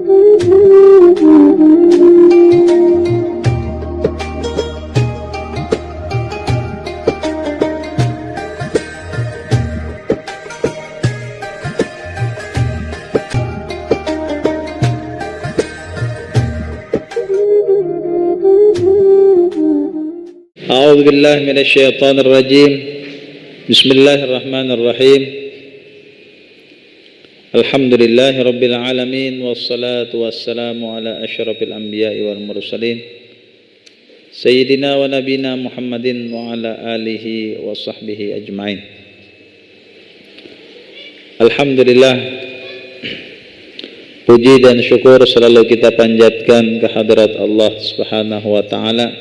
A'udzu billahi minasyaitonir rajim. Bismillahirrahmanirrahim. Alhamdulillahirabbil alamin wassalatu wassalamu ala asyrafil anbiya'i wal mursalin sayyidina wa nabina Muhammadin wa ala alihi wa sahbihi ajmain. Alhamdulillah, puji dan syukur selalu kita panjatkan kehadirat Allah Subhanahu wa taala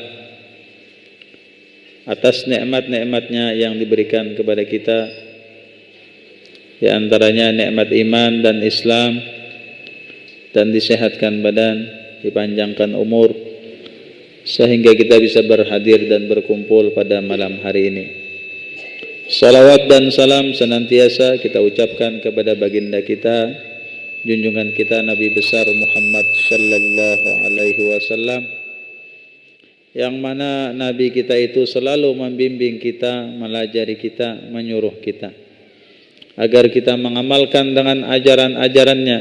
atas nikmat-nikmatnya yang diberikan kepada kita, di antaranya nikmat iman dan Islam, dan disehatkan badan, dipanjangkan umur, sehingga kita bisa berhadir dan berkumpul pada malam hari ini. Salawat dan salam senantiasa kita ucapkan kepada baginda kita, junjungan kita Nabi besar Muhammad sallallahu alaihi wasallam, yang mana Nabi kita itu selalu membimbing kita, melajari kita, menyuruh kita agar kita mengamalkan dengan ajaran-ajarannya,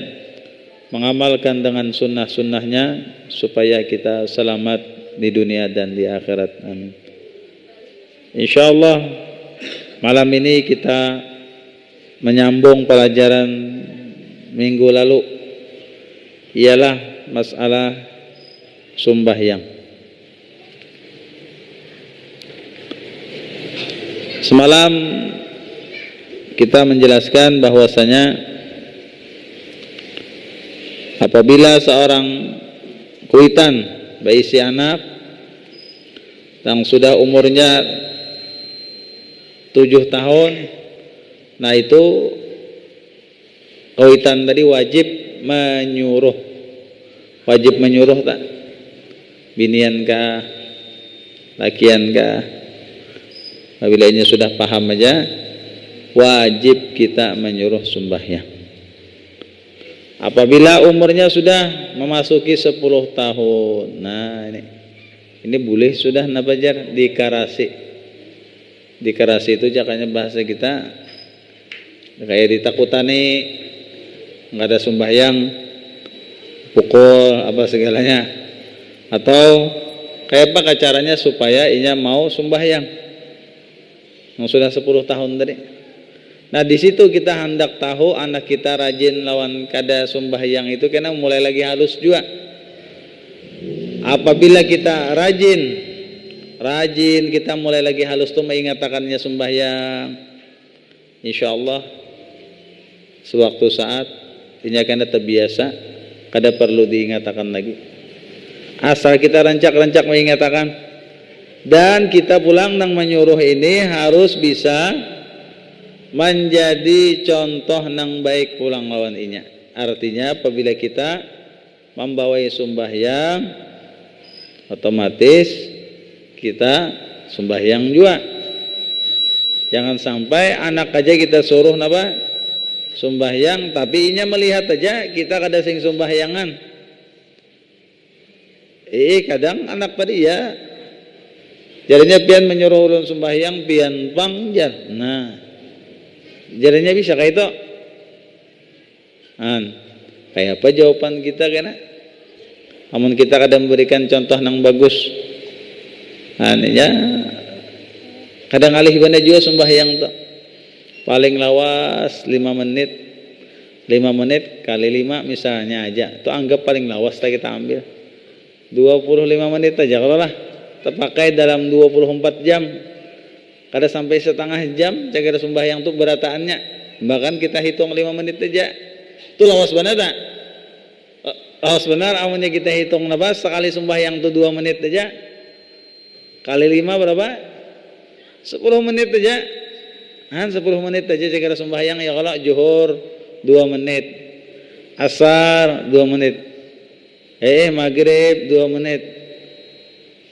mengamalkan dengan sunnah-sunnahnya, supaya kita selamat di dunia dan di akhirat. Amin. InsyaAllah malam ini kita menyambung pelajaran minggu lalu, ialah masalah sembahyang. Semalam kita menjelaskan bahwasanya apabila seorang kuitan berisi anak yang sudah umurnya 7 tahun, nah itu kuitan tadi wajib menyuruh tak? Binian kah? Lakian kah? Apabila ini sudah paham aja, wajib kita menyuruh sembahyang. Apabila umurnya sudah memasuki 10 tahun, nah ini boleh sudah nabajar dikarasi. Dikarasi itu jakanya bahasa kita kayak ditakutani, nggak ada sembahyang, pukul apa segalanya, atau kayak apa caranya supaya inya mau sembahyang yang sudah 10 tahun tadi. Nah di situ kita hendak tahu anak kita rajin lawan kada sembahyang itu karena mulai lagi halus juga. Apabila kita rajin kita mulai lagi halus tuh mengatakannya sembahyang, insyaallah sewaktu saat ini akan terbiasa, kada perlu diingatkan lagi. Asal kita rancak-rancak mengatakan. Dan kita pulang nang menyuruh ini harus bisa menjadi contoh nang baik pulang lawan inya. Artinya apabila kita membawai sembahyang, otomatis kita sembahyang juga. Jangan sampai anak aja kita suruh napa sembahyang, tapi inya melihat aja kita kada sing sembahyangan. Kadang anak tadi ya jadinya pian menyuruh ulun sembahyang pian pangjar. Nah, jadinya bisa kayak itu. Kayak apa jawaban kita kena? Namun kita kadang memberikan contoh yang bagus. Ya, kadang alih benda juga sembahyang tuh. Paling lawas 5 menit. 5 menit kali 5 misalnya aja. Itu anggap paling lawas kita ambil. 25 menit aja kalau lah. Terpakai dalam 24 jam, kada sampai setengah jam jaga sembahyang tuh berataannya. Bahkan kita hitung 5 menit aja, itu lawas benar tak? Lawas benar. Amunnya kita hitung napa sekali sembahyang tuh 2 menit aja, kali 5 berapa? 10 menit aja. 10 menit aja jaga sembahyang. Ya kalau zuhur 2 menit, asar 2 menit, maghrib 2 menit,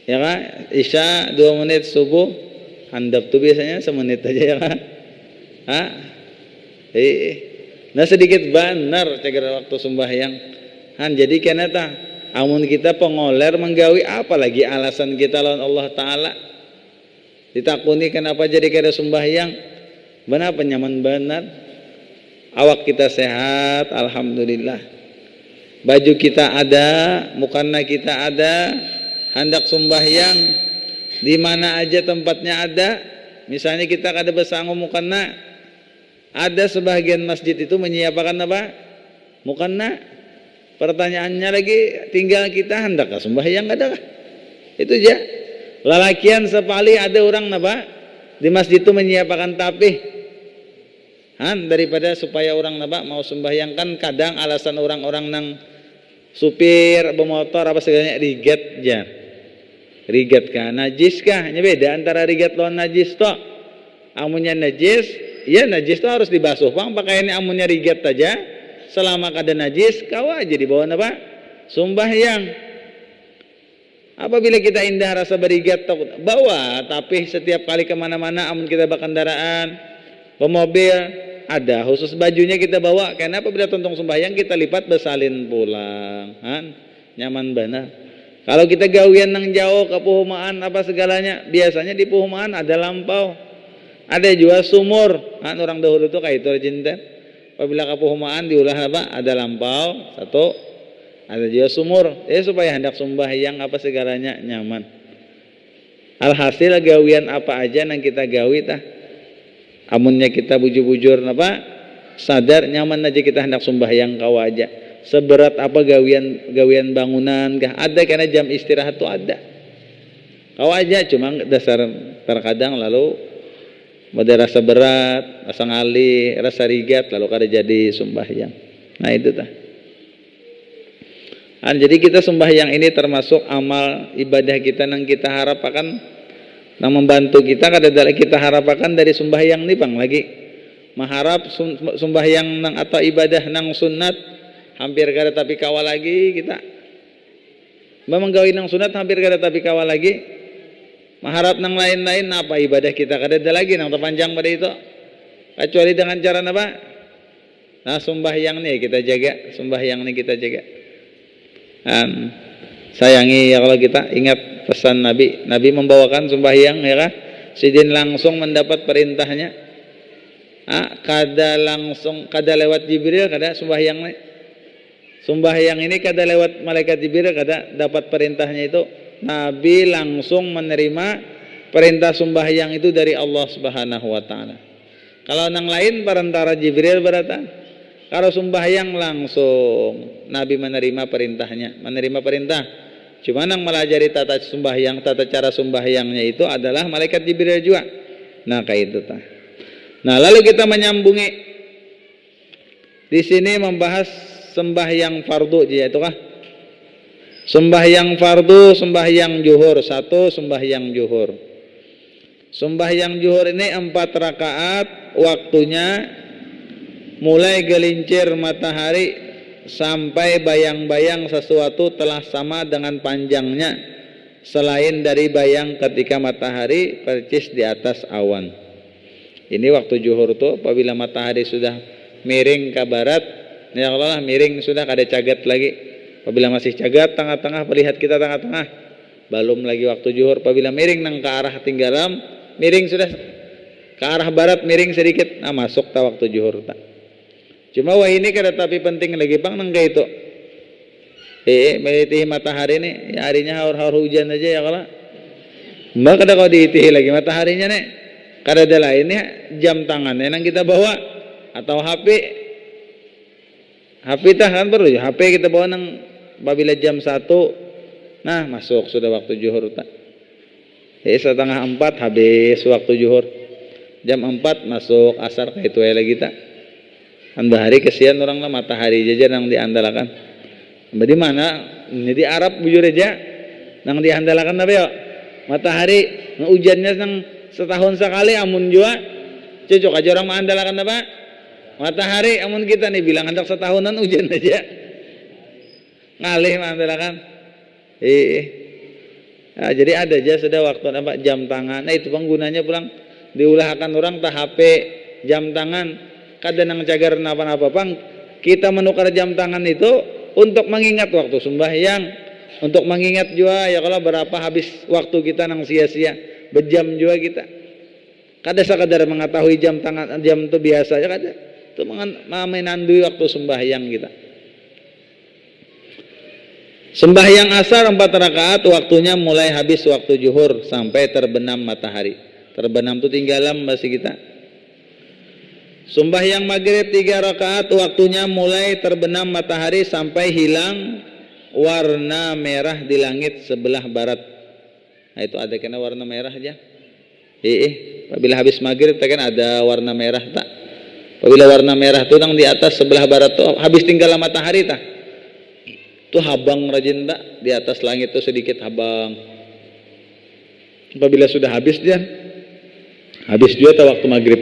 ya kan, isya 2 menit, subuh handap tuh biasanya semenit aja ya kan. Nah sedikit benar cegar waktu sembahyang. Jadi kena tah amun kita pengoler menggawi apalagi alasan kita lawan Allah Ta'ala ditakuni kenapa jadi kada sembahyang benar penyaman benar awak kita sehat alhamdulillah baju kita ada mukana kita ada hendak sembahyang di mana aja tempatnya ada misalnya kita kada besangu mukana ada sebagian masjid itu menyiapkan apa mukana pertanyaannya lagi tinggal kita hendak sembahyang ada kah itu aja lalakian sepali ada orang napa di masjid itu menyiapkan tapih daripada supaya orang napa mau sembahyang kan kadang alasan orang-orang nang supir bermotor apa segalanya rigat ya rigat kah najis kah nya beda antara rigat lawan najis toh amunnya najis ya najis toh harus dibasuh bang pakaiannya amunnya rigat aja selama kada najis kau aja dibawa apa sembahyang apabila kita indah rasa berigat bawa tapi setiap kali kemana-mana amun kita berkendaraan pemobil ada khusus bajunya kita bawa karena apabila tontong sembahyang kita lipat bersalin pulang nyaman benar kalau kita gawian nang jauh ke perumahan apa segalanya biasanya di perumahan ada lampau ada juga sumur orang dahulu itu kayak itu cinta apabila kapuhumaan diulah apa ada lampau satu ada juga sumur supaya hendak sembahyang apa segalanya nyaman alhasil gawian apa aja nang kita gawi tah amunnya kita bujur-bujur apa sadar nyaman aja kita hendak sembahyang kau aja seberat apa gawian bangunan kah ada karena jam istirahat tuh ada kau aja cuma dasar terkadang lalu ada rasa berat, rasa ngali, rasa rigat lalu kada jadi sembahyang. Nah itu tah. Jadi kita sembahyang ini termasuk amal ibadah kita nang kita harapkan nang membantu kita kada kita harapkan dari sembahyang nih bang lagi mengharap sembahyang nang atau ibadah nang sunat hampir kada tapi kawal lagi kita. Memang gawi nang sunat hampir kada tapi kawal lagi. Mengharap nang lain-lain apa ibadah kita kada ada lagi nang terpanjang pada itu kecuali dengan cara apa nah sembahyang nih kita jaga sembahyang nih kita jaga sayangi ya kalau kita ingat pesan Nabi membawakan sembahyang ya kah sidin langsung mendapat perintahnya kada lewat Jibril kada sembahyang nih sembahyang ini kada lewat malaikat Jibril kada dapat perintahnya itu Nabi langsung menerima perintah sembahyang itu dari Allah Subhanahu wa taala. Kalau nang lain perantara Jibril berata. Kalau sembahyang langsung Nabi menerima perintahnya, menerima perintah. Cuma nang melajari tata cara sembahyangnya itu adalah malaikat Jibril juga. Nah, kayak itu tah. Nah, lalu kita menyambungi di sini membahas sembahyang fardu yaitu kah? Sembahyang fardu, sembahyang zuhur satu, sembahyang zuhur. Sembahyang zuhur ini 4 rakaat, waktunya mulai gelincir matahari sampai bayang-bayang sesuatu telah sama dengan panjangnya, selain dari bayang ketika matahari percis di atas awan. Ini waktu zuhur tuh apabila matahari sudah miring ke barat, ya Allah miring sudah kada cagat lagi. Apabila masih cagat tengah-tengah perlihat kita tengah-tengah belum lagi waktu zuhur apabila miring nang ke arah tinggalam miring sudah ke arah barat miring sedikit masuk ta waktu zuhur ta cuma wah ini kada tapi penting lagi bang nang itu melitihi matahari nih ya harinya haur-haur hujan aja ya kalau mbak kada kau diitihi lagi mataharinya nih kada ada lainnya jam tangannya nang kita bawa atau HP tah kan perlu HP kita bawa nang apabila jam 1 nah masuk sudah waktu zuhur tak setengah 4 habis waktu zuhur jam 4 masuk asar kayak itu lagi tak hari kesian orang lah matahari jaja nang diandalkan di mana ini di Arab bujur aja nang diandalkan apa ya matahari hujannya nang setahun sekali amun jua cocok aja orang mengandalkan apa matahari amun kita nih bilang hendak setahunan hujan aja ngalih mengandalkan nah, jadi ada aja sudah waktu apa jam tangan nah itu penggunanya pulang diulahkan orang tak HP jam tangan kada nang cagar napa-napa pang kita menukar jam tangan itu untuk mengingat waktu sembahyang, untuk mengingat juga ya kalau berapa habis waktu kita nang sia-sia, berjam juga kita. Kada sekadar mengetahui jam tangan jam itu biasa ya kada. Itu menandui waktu sembahyang kita. Sembahyang asar 4 rakaat waktunya mulai habis waktu zuhur sampai terbenam matahari. Terbenam itu tinggalan masih kita. Sembahyang maghrib 3 rakaat waktunya mulai terbenam matahari sampai hilang warna merah di langit sebelah barat. Nah, itu ada kena warna merah aja. Apabila habis maghrib kan ada warna merah tak? Apabila warna merah itu nang di atas sebelah barat tuh habis tinggal matahari tak? Itu habang rajin tak? Di atas langit itu sedikit habang. Apabila sudah habis dia, habis juga tak waktu maghrib.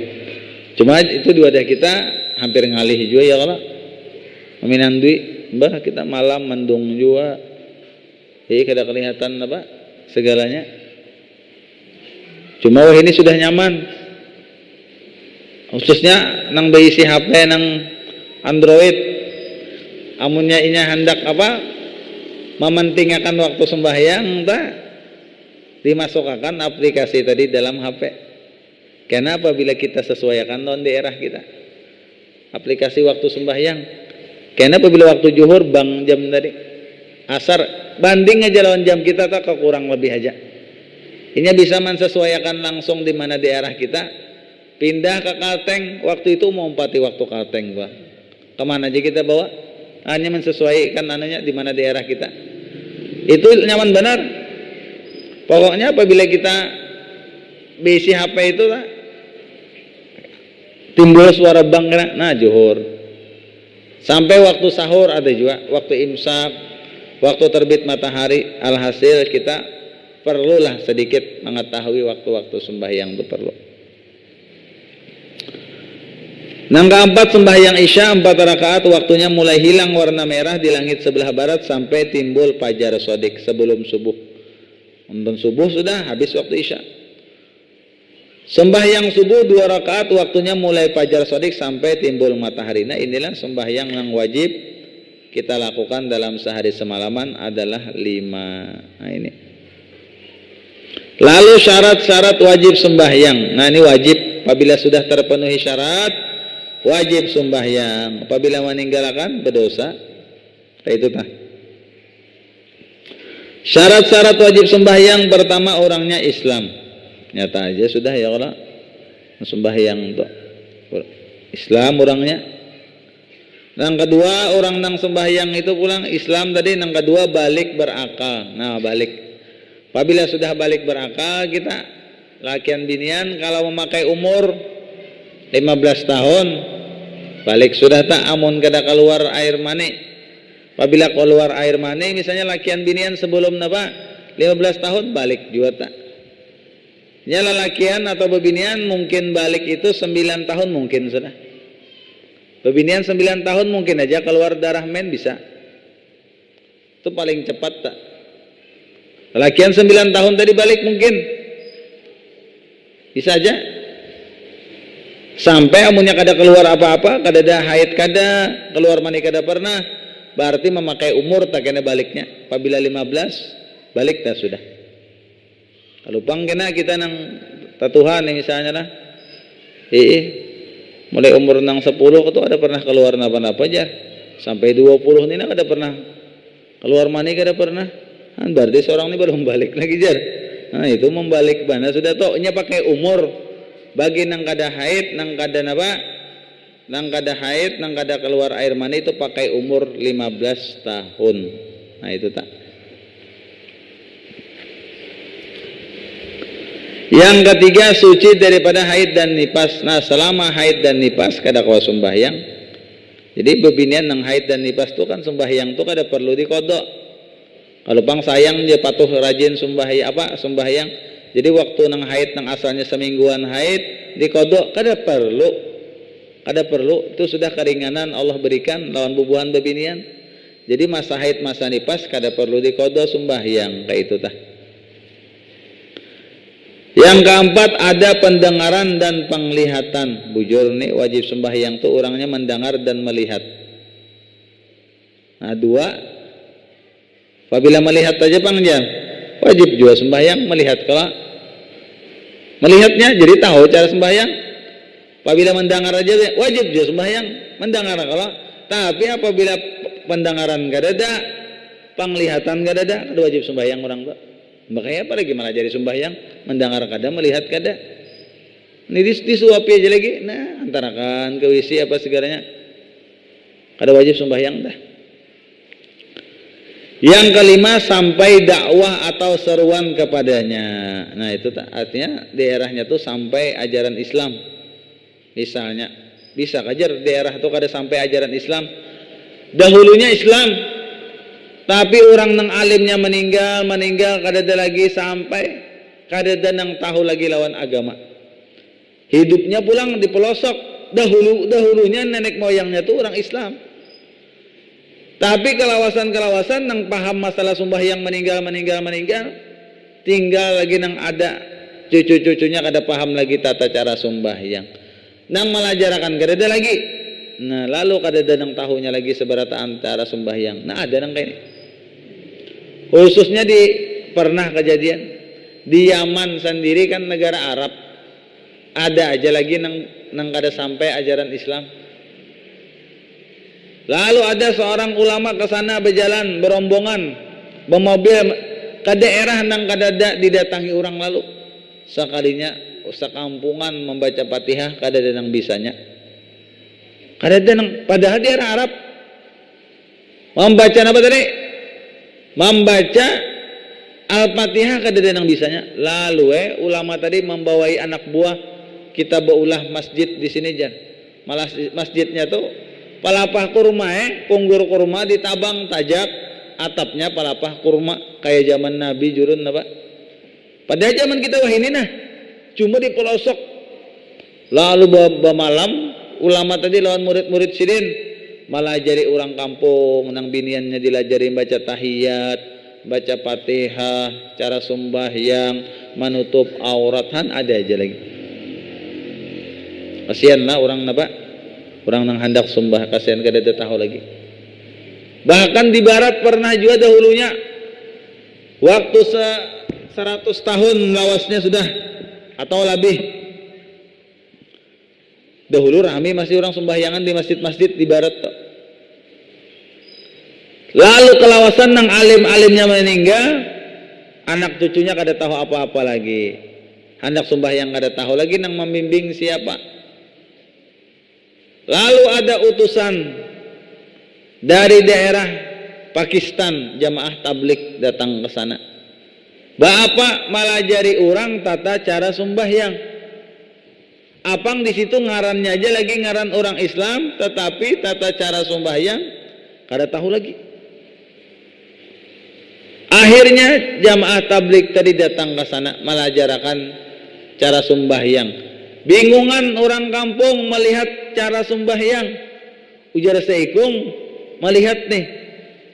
Cuma itu dua dah kita hampir ngalih juga ya kalau meminandui, mbah kita malam mendung juga. Kada kelihatan apa segalanya. Cuma wah ini sudah nyaman. Khususnya nang berisi HP nang Android. Amunnya inya hendak apa? Mementingkan waktu sembahyang tak dimasukkan aplikasi tadi dalam HP. Karena apabila kita sesuaikan non daerah kita aplikasi waktu sembahyang, karena apabila waktu zuhur bang jam tadi asar banding aja lawan jam kita tak kurang lebih aja. Ini bisa mensesuaikan langsung di mana daerah kita, pindah ke Kalteng waktu itu mau empati waktu Kalteng bah. Kemana aja kita bawa? Hanya mensesuaikan ananya di mana daerah kita. Itu nyaman benar. Pokoknya apabila kita bisi HP itu lah timbul suara bang kena, nah zuhur. Sampai waktu sahur ada juga, waktu imsak, waktu terbit matahari. Alhasil kita perlulah sedikit mengetahui waktu-waktu sembahyang itu perlu. Yang keempat sembahyang isya 4 rakaat waktunya mulai hilang warna merah di langit sebelah barat sampai timbul fajar shadiq sebelum subuh. Untuk subuh sudah habis waktu isya. Sembahyang subuh 2 rakaat waktunya mulai fajar shadiq sampai timbul matahari. Nah inilah sembahyang yang wajib kita lakukan dalam sehari semalaman adalah 5. Nah ini. Lalu syarat-syarat wajib sembahyang. Nah ini wajib apabila sudah terpenuhi syarat wajib sembahyang. Apabila meninggalkan berdosa. Itu tah. Syarat-syarat wajib sembahyang pertama orangnya Islam. Nyata aja sudah ya kalau sembahyang untuk Islam orangnya. Yang kedua orang nang sembahyang itu pulang Islam tadi. Yang kedua balik berakal. Nah balik. Apabila sudah balik berakal kita lakian binian kalau memakai umur 15 tahun balik sudah tak amun kada keluar air mani. Apabila keluar air mani misalnya lakian binian sebelum napa 15 tahun balik juga tak. Nyala lakian atau bebinian mungkin balik itu 9 tahun mungkin sudah. Bebinian 9 tahun mungkin aja keluar darah men bisa. Itu paling cepat tak. Lakian 9 tahun tadi balik mungkin. Bisa aja. Sampai amunnya kada keluar apa-apa, kada ada haid kada, keluar mani kada pernah, berarti memakai umur tak kena baliknya. Apabila 15 balik tak sudah. Kalau bang kena kita nang tatuhan nih misalnya lah. Mulai umur nang 10 itu ada pernah keluar napa-napa aja. Sampai 20 ini ada pernah keluar mani kada pernah. Berarti seorang ini belum balik lagi jar. Nah itu membalik bana sudah toknya pakai umur. Bagi nang kada haid, nang kada napa? Nang kada haid, nang kada keluar air mani itu pakai umur 15 tahun. Nah itu tak. Yang ketiga suci daripada haid dan nifas. Nah selama haid dan nifas kada kawa sembahyang. Jadi bebinian nang haid dan nifas itu kan sembahyang itu kada perlu dikodok. Kalau bang sayang dia patuh rajin sembahyang. Jadi waktu nang haid nang asalnya semingguan haid dikodok kada perlu. Kada perlu. Itu sudah keringanan Allah berikan lawan bubuhan bebinian. Jadi masa haid masa nifas kada perlu dikodok sembahyang kayak itu tah. Yang keempat ada pendengaran dan penglihatan. Bujur nih wajib sembahyang tuh orangnya mendengar dan melihat. Nah, dua, apabila melihat aja panjang, wajib juga sembahyang melihat. Kalau melihatnya jadi tahu cara sembahyang. Apabila mendengar aja wajib juga sembahyang mendengar. Kalau tapi apabila pendengaran gak ada, penglihatan gak ada, wajib sembahyang orang tua. Makanya apa lagi malah jadi sembahyang mendengar kada, melihat kada. Ini disuapi aja lagi. Nah, antarakan ke WC apa segalanya. Kada wajib sembahyang dah. Yang kelima, sampai dakwah atau seruan kepadanya. Nah, itu artinya daerahnya tuh sampai ajaran Islam. Misalnya, bisa kajar daerah tuh kada sampai ajaran Islam. Dahulunya Islam, tapi orang nang alimnya meninggal kada ada lagi sampai, kada ada nang tahu lagi lawan agama. Hidupnya pulang di pelosok. Dahulunya nenek moyangnya tuh orang Islam. Tapi kelawasan nang paham masalah sembahyang meninggal, tinggal lagi nang ada cucu-cucunya kada paham lagi tata cara sembahyang. Nang melajarakan kada ada lagi. Nah, lalu kada ada nang tahunya lagi seberapa antara sembahyang. Nah, ada nang kayak ini. Khususnya pernah kejadian di Yaman sendiri, kan negara Arab. Ada aja lagi nang kada sampai ajaran Islam. Lalu ada seorang ulama ke sana berjalan berombongan bermobil ke daerah nang kada didatangi orang, lalu sekalinya sekampungan membaca Fatihah kada ada nang bisanya. Kada ada nang, padahal di daerah Arab membaca apa tadi? Membaca Al-Fatihah kada ada nang bisanya. Lalu ulama tadi membawai anak buah, kita beulah masjid di sini jan. Malah masjidnya tuh palapah kurma, kunggur kurma ditabang tajak, atapnya palapah kurma kayak zaman Nabi jurun apa. Pada zaman kita wah ini nah, cuma di pelosok. Lalu malam ulama tadi lawan murid-murid sidin malah jadi orang kampung, nang biniannya dilajari baca tahiyat, baca Fatihah, cara sembahyang, menutup auratan, ada aja lagi. Kasihan lah orang napa? Orang nang hendak sembah, kasihan kada tahu lagi. Bahkan di barat pernah juga dahulunya, waktu 100 tahun lawasnya sudah atau lebih. Dahulu rame masih orang sembahyangan di masjid-masjid di barat. Lalu kelawasan nang alim-alimnya meninggal, anak cucunya kada tahu apa-apa lagi. Hendak sembahyang kada tahu lagi nang membimbing siapa. Lalu ada utusan dari daerah Pakistan, jamaah tablik datang ke sana. Bapak malah jari orang tata cara sembahyang. Apang di situ ngarannya aja lagi ngaran orang Islam, tetapi tata cara sembahyang kada tahu lagi. Akhirnya jamaah tablik tadi datang ke sana melajarakan cara sembahyang. Bingungan orang kampung melihat cara sembahyang. Ujar seikung melihat nih,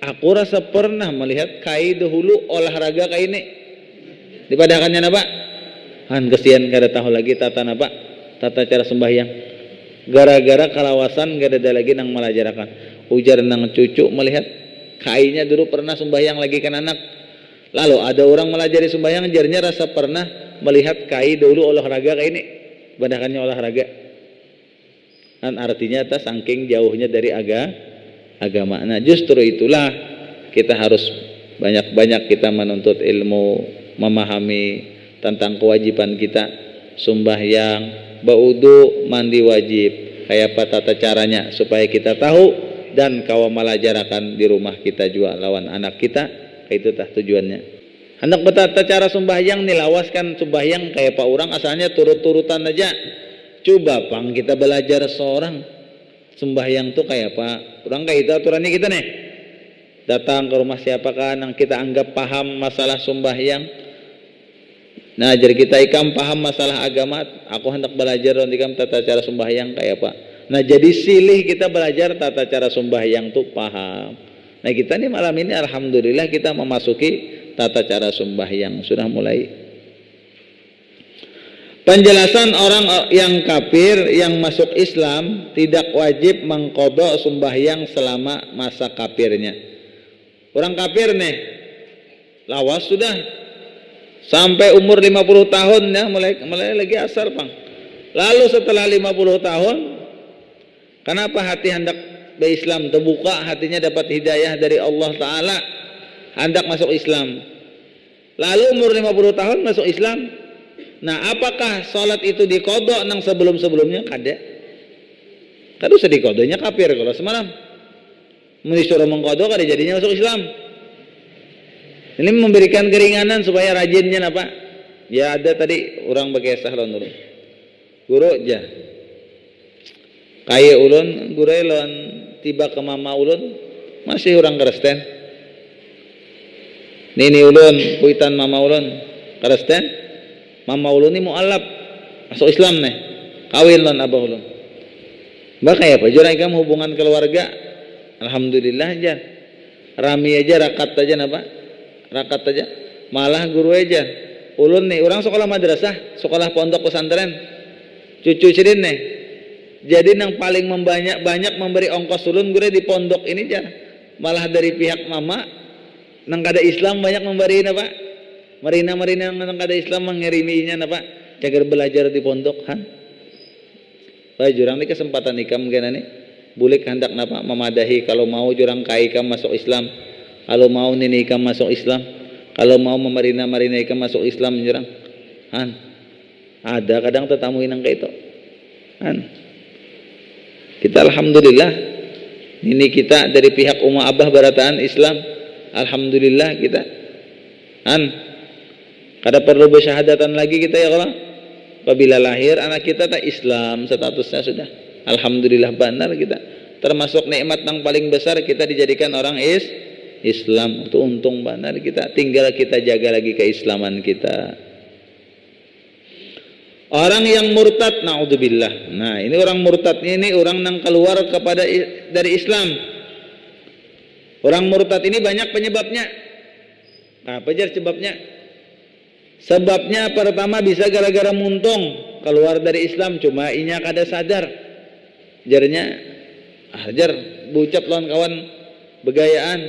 aku rasa pernah melihat kai dahulu olahraga kai ini. Dipadakannya napa? Han kesian kada tahu lagi tata napa? Tata cara sembahyang. Gara-gara kalawasan kada ada lagi nang melajarakan. Ujar nang cucu melihat kainya dulu pernah sembahyang lagi kan anak. Lalu ada orang melajari sembahyang, jarnya rasa pernah melihat kai dahulu olahraga kai ini. Badakannya olahraga. Dan artinya tas saking jauhnya dari agama. Nah, justru itulah kita harus banyak-banyak kita menuntut ilmu, memahami tentang kewajiban kita sembahyang, baudu, mandi wajib, kayak apa tata caranya supaya kita tahu dan kawa melajarakan di rumah kita juga lawan anak kita. Itu tah tujuannya. Hendak bertata cara sembahyang nih, lawaskan sembahyang kayak pak orang asalnya turut-turutan aja. Coba pang kita belajar seorang sembahyang tuh kayak apa? Orang kayak itu aturannya kita nih. Datang ke rumah siapakah yang kita anggap paham masalah sembahyang. Nah, jadi kita ikam paham masalah agama. Aku hendak belajar dan ikam tata cara sembahyang kayak apa. Nah, jadi silih kita belajar tata cara sembahyang tuh paham. Nah, kita nih malam ini alhamdulillah kita memasuki tata cara sembahyang sudah mulai. Penjelasan orang yang kafir yang masuk Islam tidak wajib mengqadha sembahyang selama masa kafirnya. Orang kafir nih, lawas sudah sampai umur 50 tahun ya, mulai lagi asar Bang. Lalu setelah 50 tahun, kenapa hati hendak berislam terbuka, hatinya dapat hidayah dari Allah Ta'ala, hendak masuk Islam. Lalu umur 50 tahun masuk Islam. Nah, apakah sholat itu dikodok nang sebelum-sebelumnya? Kada. Kada usah dikodoknya kafir kalau semalam. Disuruh mengkodok kada jadinya masuk Islam. Ini memberikan keringanan supaya rajinnya apa? Ya ada tadi orang bekesah lawan urang. Guru aja. Kaya ulun, guru lawan tiba ke mama ulun masih orang Kristen. Nini ulun, kuitan mama ulun Kristen. Mama ulun ini mu'alaf masuk Islam nih, kawin lan abah ulun. Baka ya Pak, jurang ikam hubungan keluarga, alhamdulillah aja, rami aja, rakat aja napa, rakat aja, malah guru aja. Ulun nih, orang sekolah madrasah, sekolah pondok pesantren, cucu cirin nih. Jadi yang paling banyak memberi ongkos ulun guru di pondok ini aja, malah dari pihak mama, nang kada Islam banyak memberi napa. Marina yang kada Islam mengiriminya napa cager belajar di pondok han. Bae jurang ni kesempatan ikam kena ni bulik hendak napa memadahi kalau mau jurang kai ikam masuk Islam, kalau mau nini ikam masuk Islam, kalau mau marina ikam masuk Islam jurang han. Ada kadang tetamu inang kayak itu han. Kita alhamdulillah ini kita dari pihak Umma Abah Barataan Islam, alhamdulillah kita han. Kada perlu bersyahadatan lagi kita ya Allah. Apabila lahir anak kita tak Islam statusnya sudah. Alhamdulillah benar kita. Termasuk nikmat yang paling besar kita dijadikan orang Islam. Itu untung benar kita. Tinggal kita jaga lagi keislaman kita. Orang yang murtad, naudzubillah. Nah, ini orang murtad ini orang yang keluar dari Islam. Orang murtad ini banyak penyebabnya. Apa aja sebabnya? Sebabnya pertama bisa gara-gara muntung keluar dari Islam, cuma inya kada sadar. Jarnya ajar bucap lawan kawan begayaan,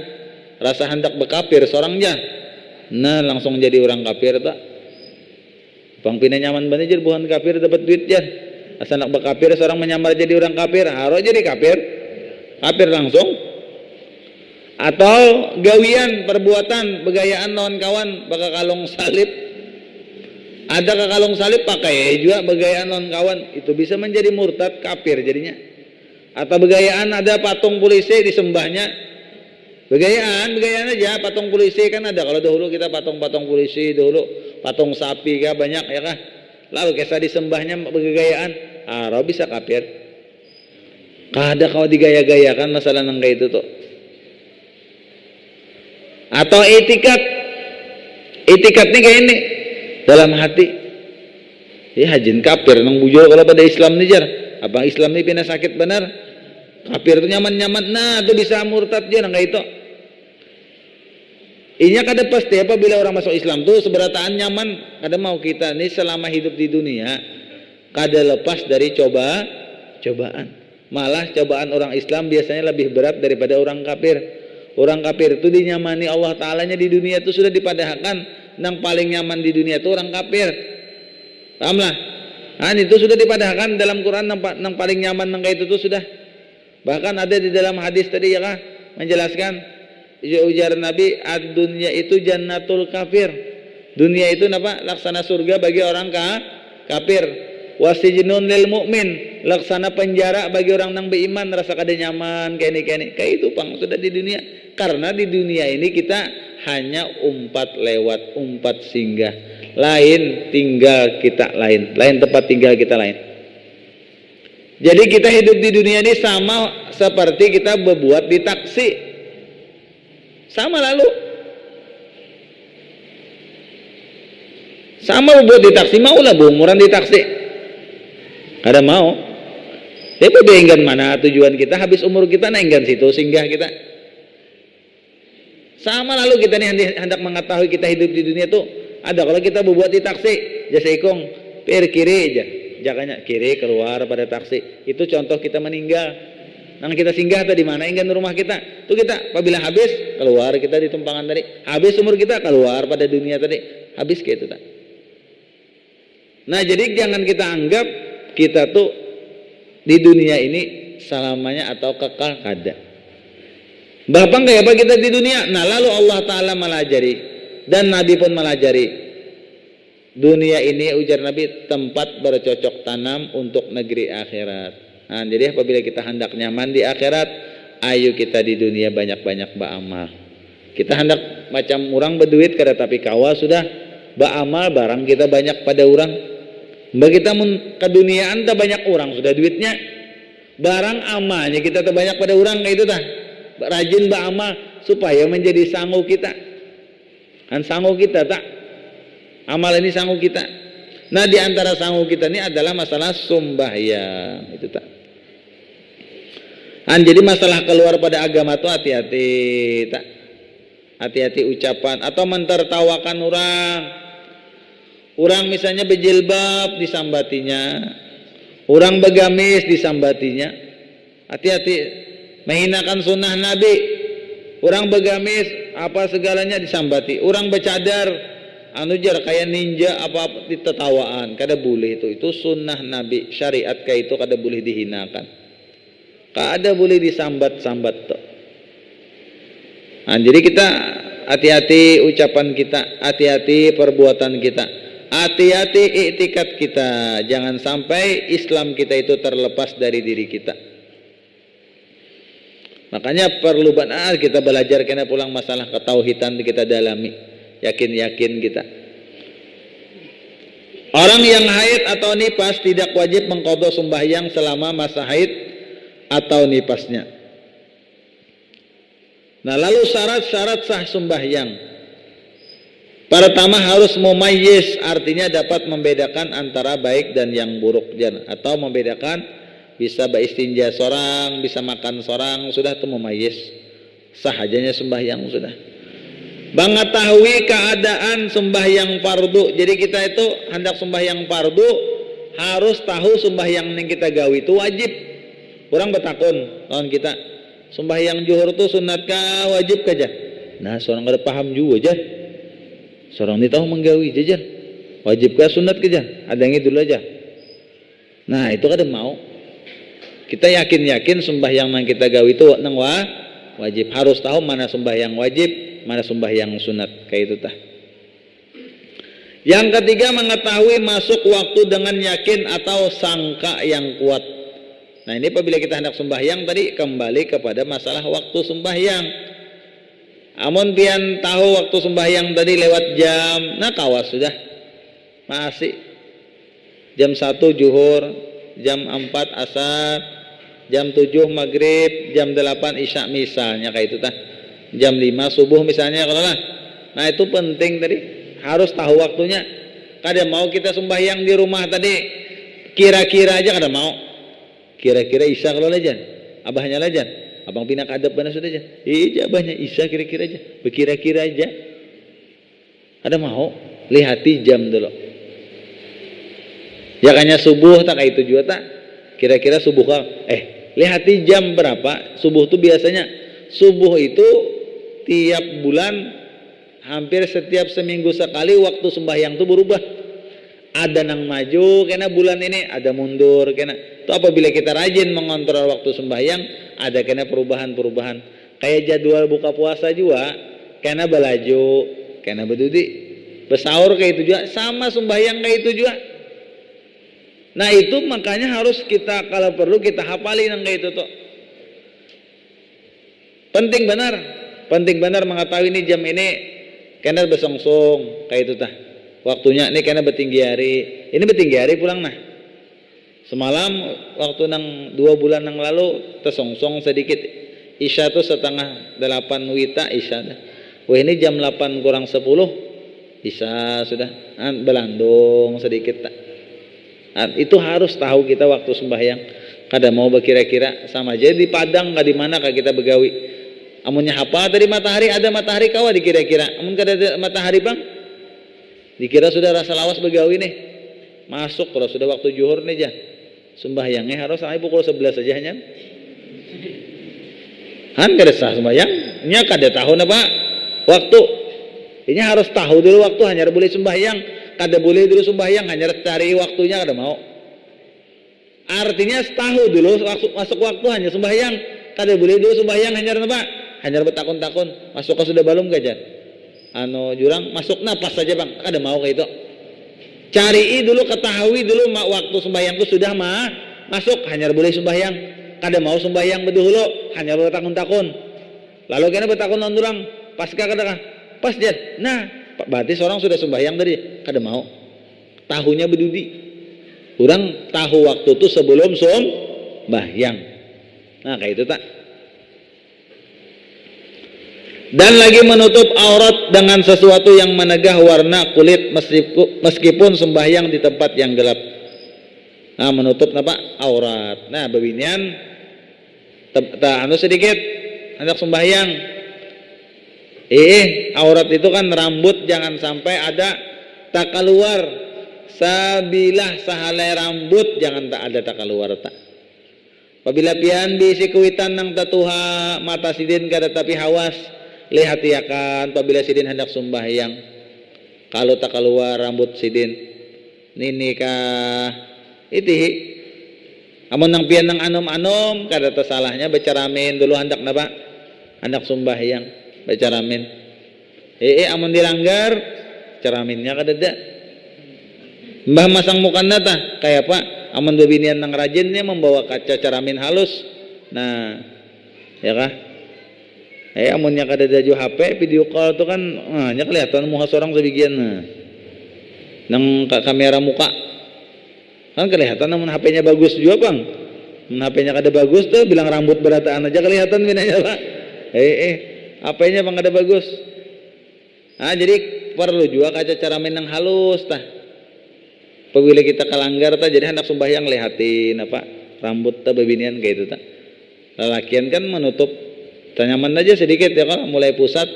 rasa hendak bekafir seorangnya. Nah, langsung jadi orang kafir tak. Bang pina nyaman banget jadi bukan kafir dapat duit jar. Asal nak bekafir seorang menyamar jadi orang kafir, harus jadi kafir. Kafir langsung. Atau gawian perbuatan begayaan lawan kawan bakal kalung salib. Ada kalung salib pakai juga begayaan non kawan, itu bisa menjadi murtad kafir jadinya. Atau begayaan ada patung polisi disembahnya, begayaan aja patung polisi kan ada. Kalau dahulu kita patung polisi dahulu, patung sapi kah banyak ya kah. Lalu kisah disembahnya begayaan, bisa kafir. Kada kau digaya-gayakan masalah nang kayak itu tuh. Atau itikat nih kayak ini. Dalam hati ya hajin kafir nang bujur kalau pada Islam nih jar abang Islam nih pina sakit benar kafir itu nyaman nah itu bisa murtad jar nggak itu inya kada pasti apabila orang masuk Islam tuh seberataan nyaman kada mau kita nih selama hidup di dunia kada lepas dari cobaan malah cobaan orang Islam biasanya lebih berat daripada orang kafir itu dinyamani Allah Ta'alanya di dunia itu sudah dipadahkan yang paling nyaman di dunia itu orang kafir. Pahamlah? Nah, itu sudah dipadahkan dalam Quran yang paling nyaman yang kayak itu sudah. Bahkan ada di dalam hadis tadi ya kah menjelaskan ujar Nabi ad-dunya itu jannatul kafir. Dunia itu apa? Laksana surga bagi orang kafir. Wasijnun lil mu'min, laksana penjara bagi orang yang beriman rasa kada nyaman kayak ini. Kayak itu Pang sudah di dunia. Karena di dunia ini kita hanya umpat singgah. Lain tinggal kita lain tempat tinggal kita lain. Jadi kita hidup di dunia ini sama seperti kita berbuat di taksi. Sama lalu. Sama berbuat di taksi, maulah berumuran di taksi. Kada mau. Tapi beenggan mana tujuan kita habis umur kita naenggan situ singgah kita. Sama lalu kita nih hendak mengetahui kita hidup di dunia tuh ada kalau kita berbuat di taksi jasa ikong per kiri aja, jakanya kiri keluar pada taksi. Itu contoh kita meninggal. Nang kita singgah tadi mana ingin rumah kita. Tuh kita apabila habis keluar kita di tumpangan tadi. Habis umur kita keluar pada dunia tadi. Habis kayak itu tak. Nah, jadi jangan kita anggap kita tuh di dunia ini selamanya atau kekal kada. Bapak kayak apa kita di dunia? Nah, lalu Allah Ta'ala melajari dan Nabi pun melajari. Dunia ini ujar Nabi tempat bercocok tanam untuk negeri akhirat. Nah, jadi apabila kita hendak nyaman di akhirat, ayo kita di dunia banyak-banyak beramal. Kita hendak macam orang berduit kada tapi kawa sudah beramal barang kita banyak pada orang. Bagi kita ke dunia anta banyak orang sudah duitnya. Barang amalnya kita terbanyak pada orang kayak itu tah. Rajin beramal supaya menjadi sanggup kita. Kan sanggup kita tak. Amal ini sanggup kita. Nah, di antara sanggup kita ini adalah masalah sembahyang. Itu tak. Jadi masalah keluar pada agama itu hati-hati tak. Hati-hati ucapan atau mentertawakan orang. Orang misalnya berjilbab disambatinya. Orang begamis disambatinya. Hati-hati menghinakan sunnah Nabi. Orang begamis apa segalanya disambati. Orang bercadar jar kayak ninja apa ditetawaan kada boleh itu sunnah Nabi syariat kayak itu kada boleh dihinakan kada boleh disambat-sambat tuh. Nah, jadi kita hati-hati ucapan kita, hati-hati perbuatan kita, hati-hati iktikad kita, jangan sampai Islam kita itu terlepas dari diri kita. Makanya perlu benar kita belajar kena pulang masalah ketauhidan kita dalami. Yakin-yakin kita. Orang yang haid atau nifas tidak wajib mengqadha sembahyang selama masa haid atau nifasnya. Nah, lalu syarat-syarat sah sembahyang. Pertama harus mumayyiz, artinya dapat membedakan antara baik dan yang buruk atau membedakan bisa beristinja seorang, bisa makan seorang, sudah itu mumayyiz. Sah hajanya sembahyang sudah. Mengetahui keadaan sembahyang fardu. Jadi kita itu hendak sembahyang fardu harus tahu sembahyang yang kita gawi itu wajib. Orang bertakun kawan kita, sembahyang zuhur itu sunat kah wajib kah? Nah, seorang kada paham juga aja. Seorang ini tahu menggawi jajan. Wajib kah sunat kah? Ada yang dulu aja. Nah, itu kada mau. Kita yakin-yakin sembahyang yang kita gawi itu nang wajib. Harus tahu mana sembahyang wajib, mana sembahyang sunat kayak itu tah. Yang ketiga mengetahui masuk waktu dengan yakin atau sangka yang kuat. Nah, ini apabila kita hendak sembahyang tadi kembali kepada masalah waktu sembahyang. Amun pian tahu waktu sembahyang tadi lewat jam, nah kawas sudah. Masih jam 1 zuhur, jam 4 asar, jam 7 maghrib, jam 8 isya misalnya kayak itu tah. Jam 5 subuh misalnya kalau lah. Nah, itu penting tadi. Harus tahu waktunya. Kada mau kita sembahyang di rumah tadi kira-kira aja kada mau. Kira-kira isya kalau lajan. Abahnya lajan. Abang pindah ke adab mana sudah aja. Iya, abahnya isya kira-kira aja. Berkira-kira aja. Kada mau. Lihati jam dulu. Ya kayaknya subuh tak kayak itu juga tak. Kira-kira subuh kah? Lihati jam berapa? Subuh itu biasanya. Subuh itu tiap bulan hampir setiap seminggu sekali waktu sembahyang itu berubah. Ada nang maju kena bulan ini, ada mundur kena. Itu apabila kita rajin mengontrol waktu sembahyang, ada kena perubahan-perubahan. Kayak jadwal buka puasa juga, kena belaju, kena berdudi, bersaur kayak itu juga, sama sembahyang kayak itu juga. Nah, itu makanya harus kita kalau perlu kita hafalin kayak itu tuh. Penting benar mengetahui ini jam ini kena bersongsong kayak itu tah. Waktunya ini kena bertinggi hari. Ini bertinggi hari pulang nah. Semalam waktu nang 2 bulan nang lalu tersongsong sedikit. Isya tuh 7:30 wita isya dah. Wah, ini jam 8 kurang 10 isya sudah. Belandung sedikit tak. Itu harus tahu kita waktu sembahyang. Kada mau berkira-kira sama aja di Padang di mana kah kita begawi. Amunnya apa tadi matahari ada matahari kawa dikira-kira. Amun kada ada matahari bang, dikira sudah rasa lawas begawi nih. masuk kalau sudah waktu zuhur nih jah sembahyangnya harus sampai pukul 11 saja hanya kada sah sembahyang nya kada tahu apa waktu ini harus tahu dulu waktu hanya boleh sembahyang kada boleh dulu sembahyang hanya cari waktunya kada mau artinya tahu dulu masuk waktu hanya sembahyang kada boleh dulu sembahyang hanya apa hanya bertakun-takun masuk ke sudah balum gajah jurang masuk napas saja bang kada mau kayak itu cari dulu ketahui dulu waktu sembahyangku sudah masuk hanya boleh sembahyang kada mau sembahyang bedahulu hanya bertakun-takun lalu kena bertakun orang pas kada pas jad nah berarti seorang sudah sembahyang tadi kada mau tahunya bedudi orang tahu waktu itu sebelum sembahyang nah kayak itu tak dan lagi menutup aurat dengan sesuatu yang menegah warna kulit meskipun sembahyang di tempat yang gelap. Nah, menutup apa? Aurat. Nah, babinian sedikit hendak sembahyang. Aurat itu kan rambut jangan sampai ada tak keluar. Sabilah sahalai rambut jangan tak ada tak keluar tak. Apabila pian bisi kuitan nang tatuha mata sidin kada tapi hawas lihatiakan apabila sidin hendak sembahyang kalau tak keluar rambut sidin nini kah itihi amun nang pian nang anom-anom kada tersalahnya becaramin dulu hendak napa hendak sembahyang becaramin amun dilanggar caraminnya kada ada mbah masang mukana tah kayak apa amun bebinian nang rajinnya membawa kaca caramin halus nah ya kah amunnya kada ada HP video call tu kan nya kelihatan muka seorang sebagian nang kamera muka kan kelihatan namun HP-nya bagus juga bang mun HP-nya kada bagus tuh bilang rambut berataan aja kelihatan binanya pak HP-nya bang kada bagus jadi perlu juga kaca caramin yang halus tah apabila kita kalanggar tah jadi hendak sembahyang lihatin apa rambut tah babinian kayak itu tah lalakian kan menutup tanyaman aja sedikit ya kan mulai pusat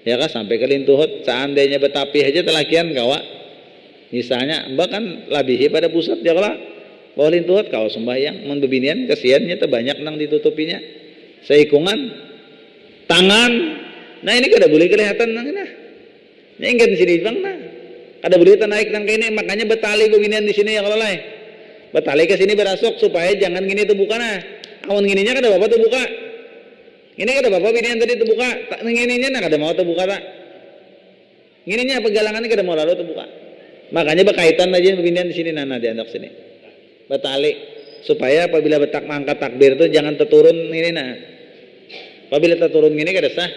ya kan sampai ke lintuhut seandainya betapi aja telakian kawa misalnya mbak kan labihi pada pusat ya kalau bawah lintuhut kau sembahyang mun bebinian kesiannya terbanyak nang ditutupinya seikungan tangan nah ini kada boleh kelihatan nang nah ingin sini bang nah kada boleh naik nang ini makanya betali bebinian di sini ya kalau lain betali ke sini berasuk supaya jangan gini terbuka nah awan gininya kada apa terbuka ini kada bapak binian tadi terbuka, tak ngininya nak kada mau terbuka tak. Ngininya pegalangannya kada mau lalu terbuka. Makanya berkaitan aja binian di sini nana di anak sini. Betali supaya apabila betak mangkat takbir itu jangan terturun ini nah. Apabila terturun gini kada sah.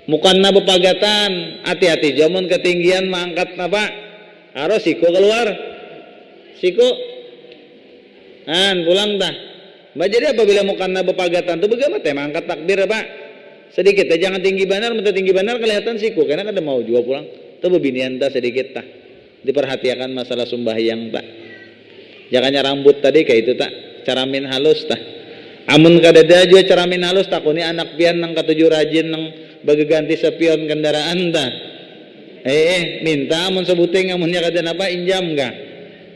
Mukanna bepagatan, hati-hati jamun ketinggian mangkat apa? Harus siku keluar. Siku. Pulang dah. Jadi apabila mukanna bepagatan itu bagaimana tema angkat takbir apa sedikit jangan tinggi benar minta tinggi benar kelihatan siku karena kada mau juga pulang itu bebinian dah sedikit tah diperhatikan masalah sembahyang tak jangannya rambut tadi kayak itu tak caramin halus tah amun kada ada juga caramin halus takuni anak pian nang katuju rajin nang bagaganti sepion kendaraan tah minta amun sebuting amunnya kada napa injam enggak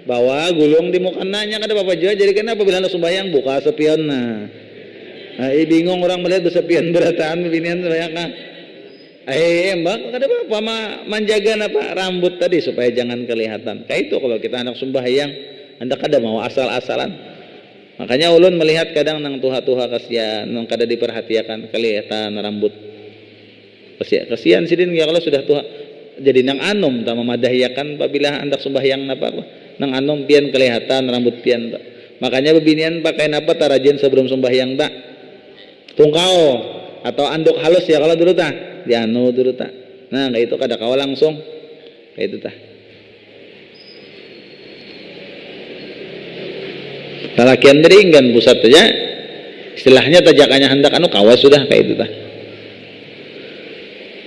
bawa gulung di mukananya kada apa-apa juga jadi kenapa bila sembahyang buka sepion nah bingung orang melihat bersepion berataan binian banyak kan mbak kada apa-apa menjaga apa rambut tadi supaya jangan kelihatan kayak itu kalau kita anak sembahyang anda kada mau asal-asalan makanya ulun melihat kadang nang tuha-tuha kasihan nang kada diperhatikan kelihatan rambut kasihan sidin ya kalau sudah tuha jadi nang anom tak memadahiakan apabila anda sembahyang apa nang anom pian kelihatan rambut pian tak. Makanya bebinian pakai apa tarajin sebelum sembahyang tak tungkau atau anduk halus ya kalau dulu tak di anu dulu tak nah kayak itu kada kau langsung kayak itu tak lalakian tadi enggan pusat saja istilahnya tajakannya hendak anu kawas sudah kayak itu tak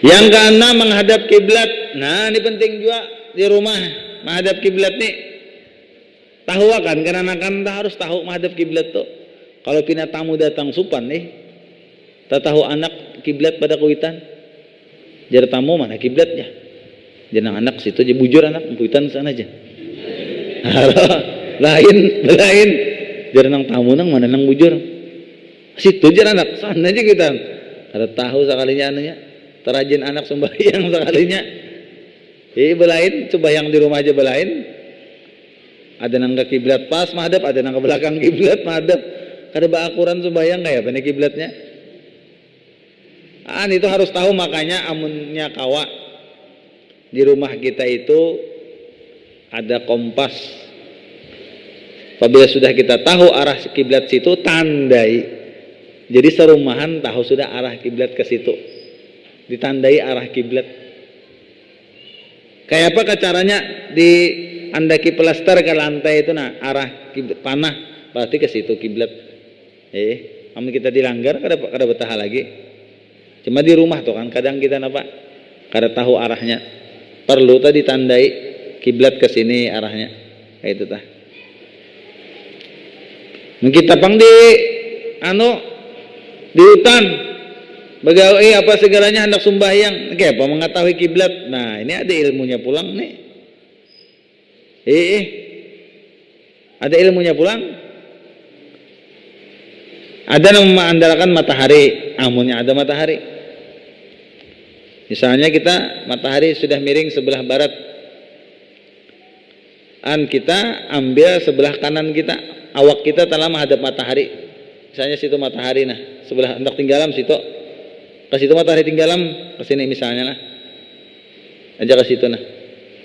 yang keenam menghadap kiblat nah ini penting juga di rumah menghadap kiblat nih tahu akan karena anak harus tahu menghadap kiblat tuh kalau pina tamu datang supan nih tak tahu anak kiblat pada kuitan jar tamu mana kiblatnya jenang anak situ aja bujur anak empuitan sana aja. lain jadi nang tamu nang mana nang bujur situ aja anak sana aja kita ada tahu sekalinya anunya terajin anak sembahyang sekalinya belain sembahyang di rumah aja belain ada nang ke kiblat pas madep ada nang ke belakang kiblat madep kada baakuran sembahyang kayak apa nih kiblatnya itu harus tahu. Makanya amunnya kawa di rumah kita itu ada kompas. Apabila sudah kita tahu arah kiblat situ tandai. Jadi serumahan tahu sudah arah kiblat ke situ. Ditandai arah kiblat. Kayak apa caranya di andaki plester ke lantai itu arah kiblat panah berarti ke situ kiblat. Amun kita dilanggar kada betah lagi. Cuma di rumah tuh kan kadang kita kada tahu arahnya. Perlu tadi tandai kiblat ke sini arahnya. Kayak itu tah. Kita pang di hutan begawi apa segalanya hendak sembahyang. Kayak apa mengetahui kiblat. Nah, ini ada ilmunya pulang nih. Ada ilmunya pulang. Ada yang mengandalkan matahari. Amunnya ada matahari. Misalnya kita matahari sudah miring sebelah barat. Kita ambil sebelah kanan kita. Awak kita telah menghadap matahari. Misalnya situ matahari sebelah hendak tinggalam situ. Ke situ matahari tinggalam ke sini misalnya aja ke situ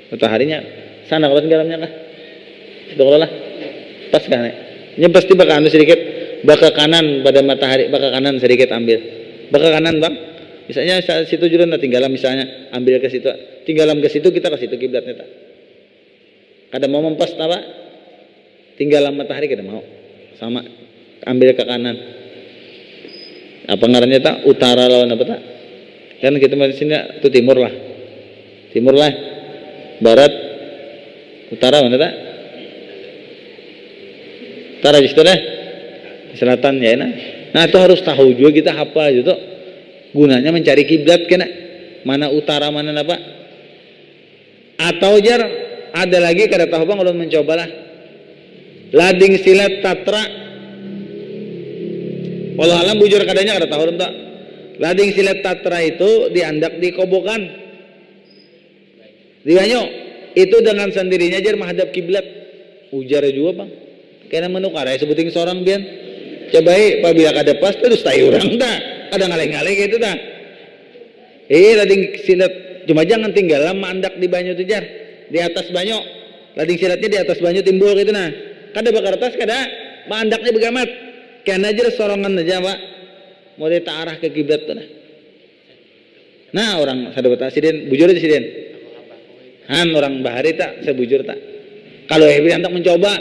mataharinya sana kalau tinggalamnya situ kalau pas kan ini pasti bakal sedikit bakal kanan pada matahari bakal kanan sedikit ambil bakal kanan bang misalnya situ juga tinggalam misalnya ambil ke situ tinggalam ke situ kita ke situ kiblatnya kada mau mempas tinggalam matahari kada mau sama ambil ke kanan apa ngarannya utara lawan apa kan kita di sini itu timur lah barat utara mana utara justru selatan ya nah itu harus tahu juga kita hafal gitu gunanya mencari kiblat kena mana utara mana apa atau jar ada lagi kada tahu bang kalau mencobalah lading silat tatra walau alam bujur kadanya kada tahu tak lading silat tatra itu diandak di kobokan di banyu itu dengan sendirinya jar menghadap kiblat ujar juga bang kena menukar sebuting seorang bian cobai apabila kada pas terus tayu orang ada ngaleng-ngaleng gitu lading silat cuma jangan tinggal mandak di banyu tu jar di atas banyu lading silatnya di atas banyu timbul gitu kada bakar atas kada mandaknya begamat kena aja sorongan aja pak mau dia arah ke kiblat tuh orang sadar sidin bujur aja sidin orang bahari saya bujur kalau hendak mencoba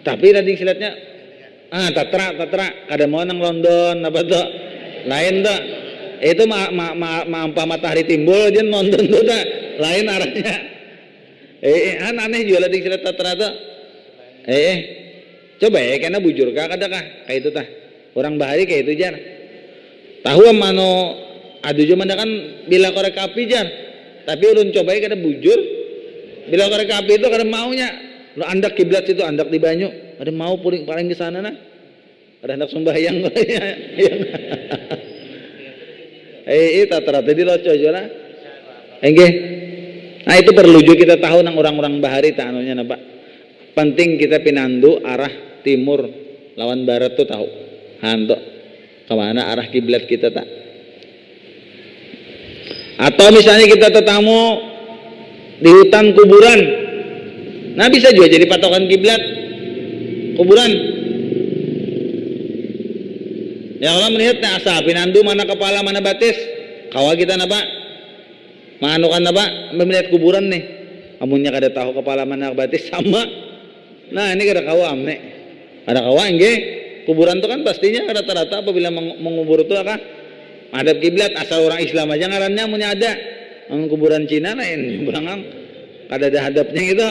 tapi lading silatnya tatra kada mau nang London apa tuh lain tuh itu mampah matahari timbul aja nonton tuh lain arahnya aneh juga lading silat tatra tuh coba karena bujur kada kayak itu orang bahari kayak itu jar tahu mano adu cuma kan bila korek api jar tapi ulun coba kada bujur bila korek api itu kada maunya lo andak kiblat situ andak di banyu ada mau paling di sana ada hendak sembahyang tatra tadi lo coba nah itu perlu juga kita tahu nang orang-orang bahari anunya pak penting kita pinandu arah timur lawan barat tuh tahu hantu kemana arah kiblat kita atau misalnya kita tetamu di hutan kuburan bisa juga jadi patokan kiblat kuburan yang orang melihat asa pinandu mana kepala mana batis kawa kita maanukan melihat kuburan nih amunnya kada tahu kepala mana batis sama ini kada kawa ada kawa kuburan itu kan pastinya rata-rata apabila mengubur itu madhab kiblat asal orang Islam aja ngarannya punya ada kuburan Cina lain berangang kada ada hadapnya gitu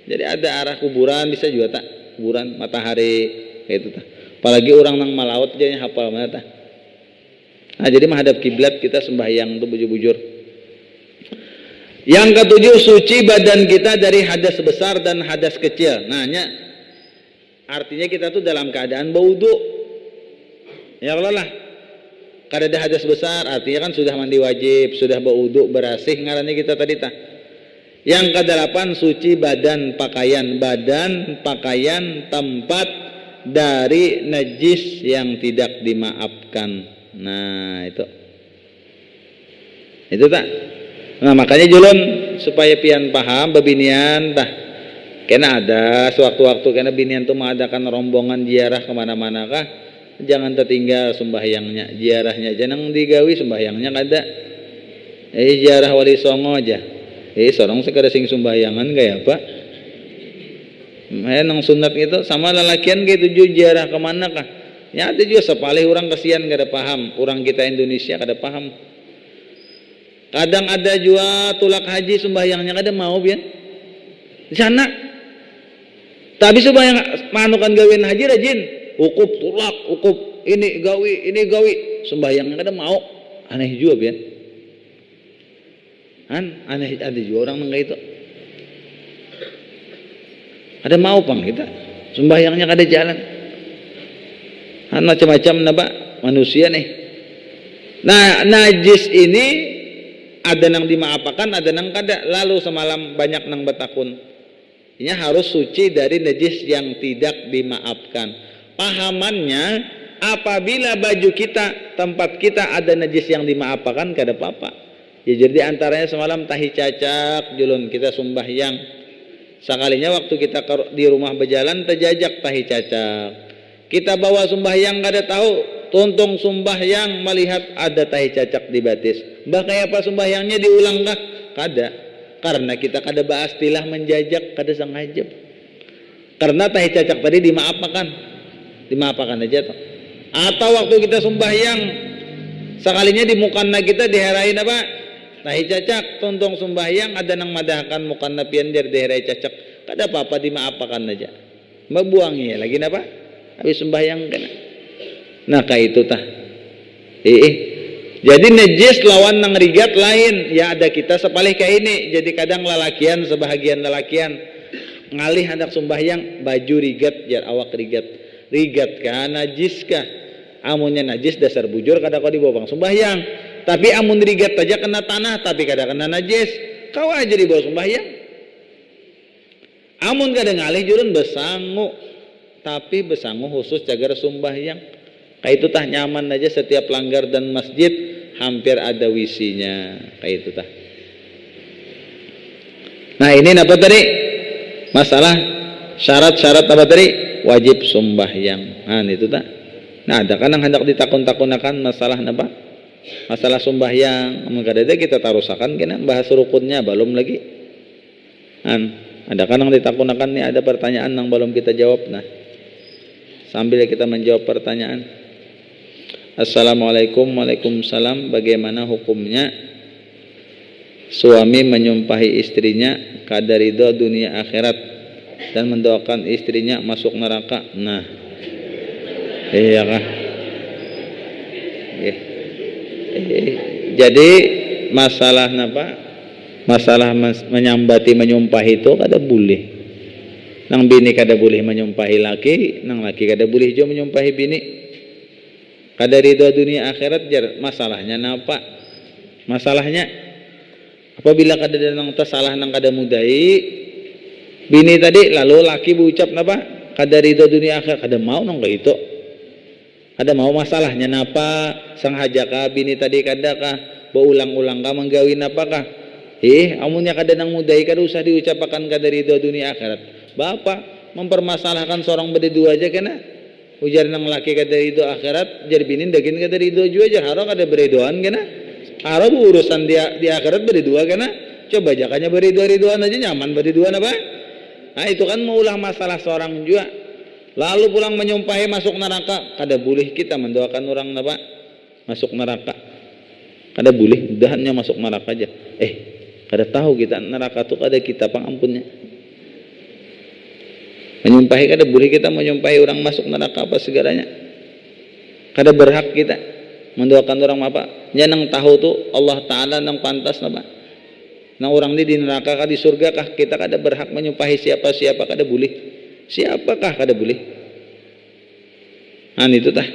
jadi ada arah kuburan bisa juga kuburan matahari itu apalagi orang nang malaut aja yang hafal mana jadi menghadap kiblat kita sembahyang itu bujur-bujur Yang ketujuh, suci badan kita dari hadas besar dan hadas kecil. Nah, artinya kita tuh dalam keadaan berwudu. Ya Allah lah. Kada ada hadas besar, artinya kan sudah mandi wajib, sudah berwudu, berasih ngarannya kita tadi tah. Yang kedelapan, suci badan pakaian tempat dari najis yang tidak dimaafkan. Nah, itu tak. Nah, makanya julun supaya pian paham bebinian tah. Kena ada sewaktu-waktu kena binian tuh mengadakan rombongan ziarah kemana-mana kah? Jangan tertinggal sembahyangnya, ziarahnya jangan digawi, sembahyangnya kada. Ziarah wali songo aja. Sorong sekada sing sembahyangan gaya apa? Nang sunat gitu sama lalakian gitu ziarah kemana kah? Ya ada juga sepalih orang kasihan kada paham, orang kita Indonesia kada paham. Kadang ada juga tulak haji sembahyangnya kada mau pian. Di sana. Tapi sembahyang manukan gawin haji rajin, ukuf tulak, ukuf ini gawi, sembahyangnya kada mau. Aneh juga pian. Aneh ada juga orang nggak itu. Ada mau pang kita sembahyangnya kada jalan. Macam-macam napa manusia nih. Nah, najis ini ada nang dimaafkan, ada nang kada. Lalu semalam banyak nang betakun. Ini harus suci dari najis yang tidak dimaafkan. Pahamannya apabila baju kita, tempat kita ada najis yang dimaafkan kada apa-apa. Ya jadi antaranya semalam tahi cacak julun kita sembahyang. Sekalinya waktu kita di rumah berjalan terjajak tahi cacak. Kita bawa sembahyang kada tahu, tuntung sembahyang melihat ada tahi cacak di batis. Bah kayak apa sembahyangnya diulang kah? Kada. Karena kita kada baastilah menjajak, kada sengaja. Karena tahi cacak tadi dimaafkan aja toh. Atau waktu kita sembahyang sekalinya di mukana kita diherain apa? Tahi cacak, tuntung sembahyang ada nang madahkan mukana pian der diherai cacak. Kada apa-apa dimaafkan aja. Membuangnya lagi napa? Habis sembahyang kena. Nah kayak itu tah. Jadi najis lawan nang rigat lain. Ya ada kita sepalih kayak ini. Jadi kadang lalakian, sebahagian lalakian ngalih hendak sembahyang baju rigat jar awak rigat. Rigat kah najis kah? Amunnya najis dasar bujur kada kau dibawa sembahyang. Tapi amun rigat aja kena tanah tapi kada kena najis. Kau aja dibawa sembahyang. Amun kada ngalih jurun besangu. Tapi besangu khusus jaga sembahyang. Kayak itu tah nyaman aja setiap langgar dan masjid hampir ada wisinya. Kayak itu tah. Nah ini apa tadi? Masalah syarat-syarat apa tadi? Wajib sembahyang. Nah itu tah. Nah ada kan yang hendak ditakun-takunakan masalah apa? Masalah sembahyang. Amun kadada kita tarusakan kena bahas rukunnya belum lagi. Ada kan yang ditakunakan nih ada pertanyaan yang belum kita jawab. Nah sambil kita menjawab pertanyaan. Assalamualaikum. Waalaikumsalam. Bagaimana hukumnya suami menyumpahi istrinya kada ridho dunia akhirat dan mendoakan istrinya masuk neraka? Nah iya kah? Jadi masalah apa? Masalah menyambati menyumpahi itu kada boleh. Nang bini kada boleh menyumpahi laki, nang laki kada boleh juga menyumpahi bini. Kada ridho dunia akhirat jar masalahnya napa? Masalahnya apabila kada ada nang tersalah nang kada mudai bini tadi lalu laki berucap napa? Kada ridho dunia akhirat kada mau nang itu. Kada mau masalahnya napa? Sang hajaka bini tadi kada kah beulang-ulang kah menggawi napa kah? Amunnya kada nang mudai kada usah diucapakan kada ridho dunia akhirat. Bapak mempermasalahkan seorang berdua aja kena. Ujar nang laki kada ridho akhirat, jar binin daging kada ridho juga jar haro kada beredoan kena. Haro urusan dia di akhirat berdua kena. Coba jakanya berdua-riduan aja nyaman berduaan apa? Nah itu kan maulah masalah seorang juga. Lalu pulang menyumpahi masuk neraka, kada boleh kita mendoakan orang apa? Masuk neraka. Kada boleh, dahannya masuk neraka aja. Kada tahu kita neraka tuh kada kita pangampunnya. Menyumpahi kada boleh kita menyumpahi orang masuk neraka apa segalanya. Kada berhak kita mendoakan orang apa. Nya nang tahu tuh Allah Ta'ala nang pantas apa. Nah orang di neraka kah di surga kah kita kada berhak menyumpahi siapa kada boleh. Siapakah kada boleh? Itu tah.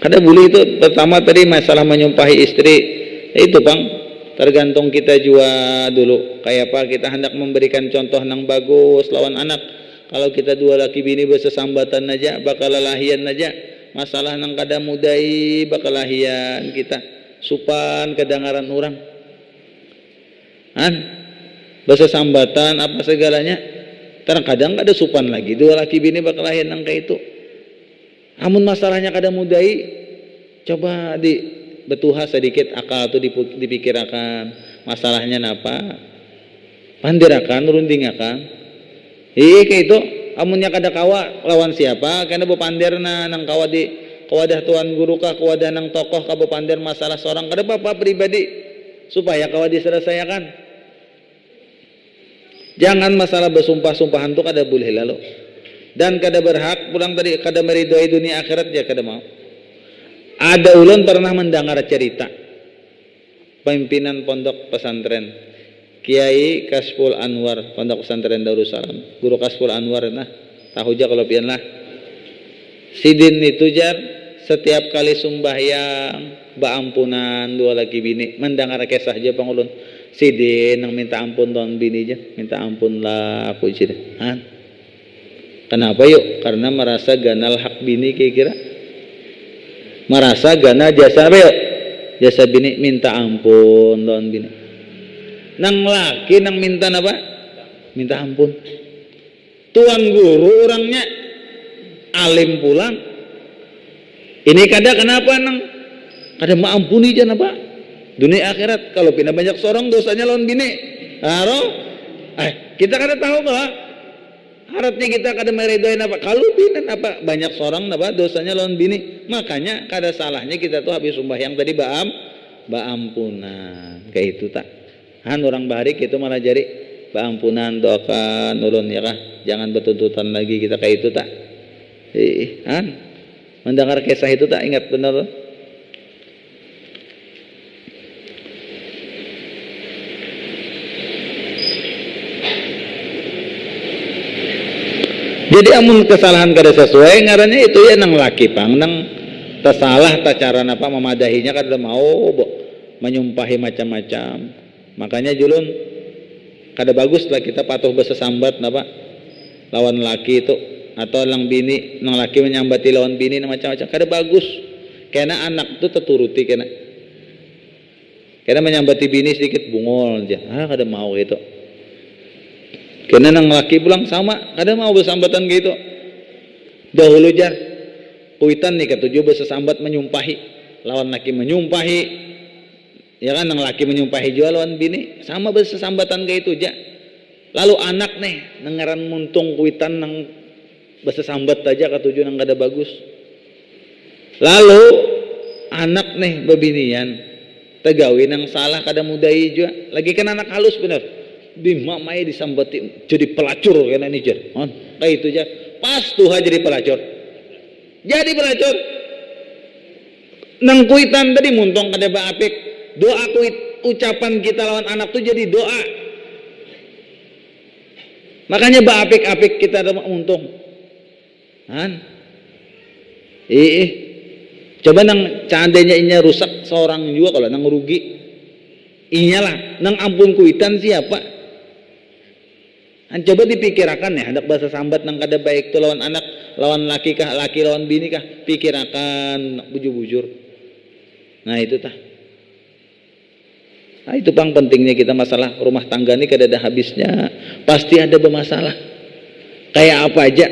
Kada boleh itu pertama tadi masalah menyumpahi istri itu Bang, tergantung kita jua dulu. Kayak apa kita hendak memberikan contoh nang bagus lawan anak. Kalau kita dua laki bini bersesambatan aja bakal lalahian aja. Masalah nang kada mudai bakal lahian kita. Supan kedengaran orang. Bersesambatan apa segalanya. Kadang kada supan lagi. Dua laki bini bakal lahian nang kayak itu. Amun masalahnya kada mudai, coba betuha sedikit akal tu dipikirakan masalahnya napa, pandirakan, rundingakan. Kayak itu, amunnya kada kawa lawan siapa, kena bepandir nang kawa di kawadah tuan guru kah, kawadah nang tokoh kah bepandir masalah seorang kada apa pribadi supaya kawa diselesaikan. Jangan masalah bersumpah-sumpahan tu kada boleh lalu. Dan kada berhak pulang tadi kada meridoi dunia akhirat dia kada mau. Ada ulun pernah mendengar cerita pimpinan pondok pesantren Kiai Kasful Anwar pondok pesantren Darussalam, guru Kasful Anwar tahu aja kalau pian lah. Sidin itu jar setiap kali sembahyang baampunan dua laki bini mendengar kisah aja pangulun. Sidin nang minta ampun tahun bini aja, minta ampun lah aku isi. Kenapa yuk? Karena merasa ganal hak bini kira-kira. Merasa ganal jasa apa yuk? Jasa bini minta ampun lawan bini. Nang laki nang minta apa? Minta ampun. Tuan guru orangnya alim pulang. Ini kada kenapa nang kada maampuni jan apa? Dunia akhirat kalau pindah banyak seorang dosanya lawan bini. Kita kada tahu kah? Harapnya kita kada meredoin apa kalau bini apa banyak seorang apa dosanya lawan bini, makanya kada salahnya kita tuh habis sembahyang tadi baampunan kayak itu tak orang barik itu malah jari baampunan doakan ulun ya kah jangan bertuntutan lagi kita kayak itu tak mendengar kisah itu tak ingat benar. Jadi amun kesalahan kada sesuai ngarannya itu ya nang laki pang nang tersalah tak cara apa memadahinya kada mau menyumpahi macam-macam. Makanya julun kada bagus lah kita patuh bersesambat napa lawan laki itu atau lang bini nang laki menyambati lawan bini macam-macam kada bagus. Karena anak itu terturuti karena menyambati bini sedikit bungol aja. Kada mau itu. Karena nang laki pulang sama, kada mau bersambatan gitu. Dahulu jar, kuitan nih ketujuh bersesambat menyumpahi, lawan laki menyumpahi, ya kan nang laki menyumpahi juga lawan bini, sama bersesambatan kayak itu ja. Lalu anak nih, nengaran muntung kuitan nang bersesambat aja ketujuh nang kada bagus. Lalu anak nih bebinian, tegawi nang salah kada mudai juga, lagi kan anak halus bener. Di mamai disambati jadi pelacur kena ini jar. Kayak itu jar. Pas tuh jadi pelacur. Jadi pelacur. Nang kuitan tadi muntong kada baapik. Doa ucapan kita lawan anak tuh jadi doa. Makanya baapik-apik kita ada untung. Coba nang seandainya inya rusak seorang juga kalau nang rugi. Inyalah nang ampun kuitan siapa? Coba dipikirakan ya, hendak bahasa sambat nang kada baik tu lawan anak, lawan laki kah, laki lawan bini kah, pikirakan bujur-bujur. Nah itu tah. Nah itu pang pentingnya kita masalah rumah tangga ini kada ada habisnya, pasti ada bermasalah. Kayak apa aja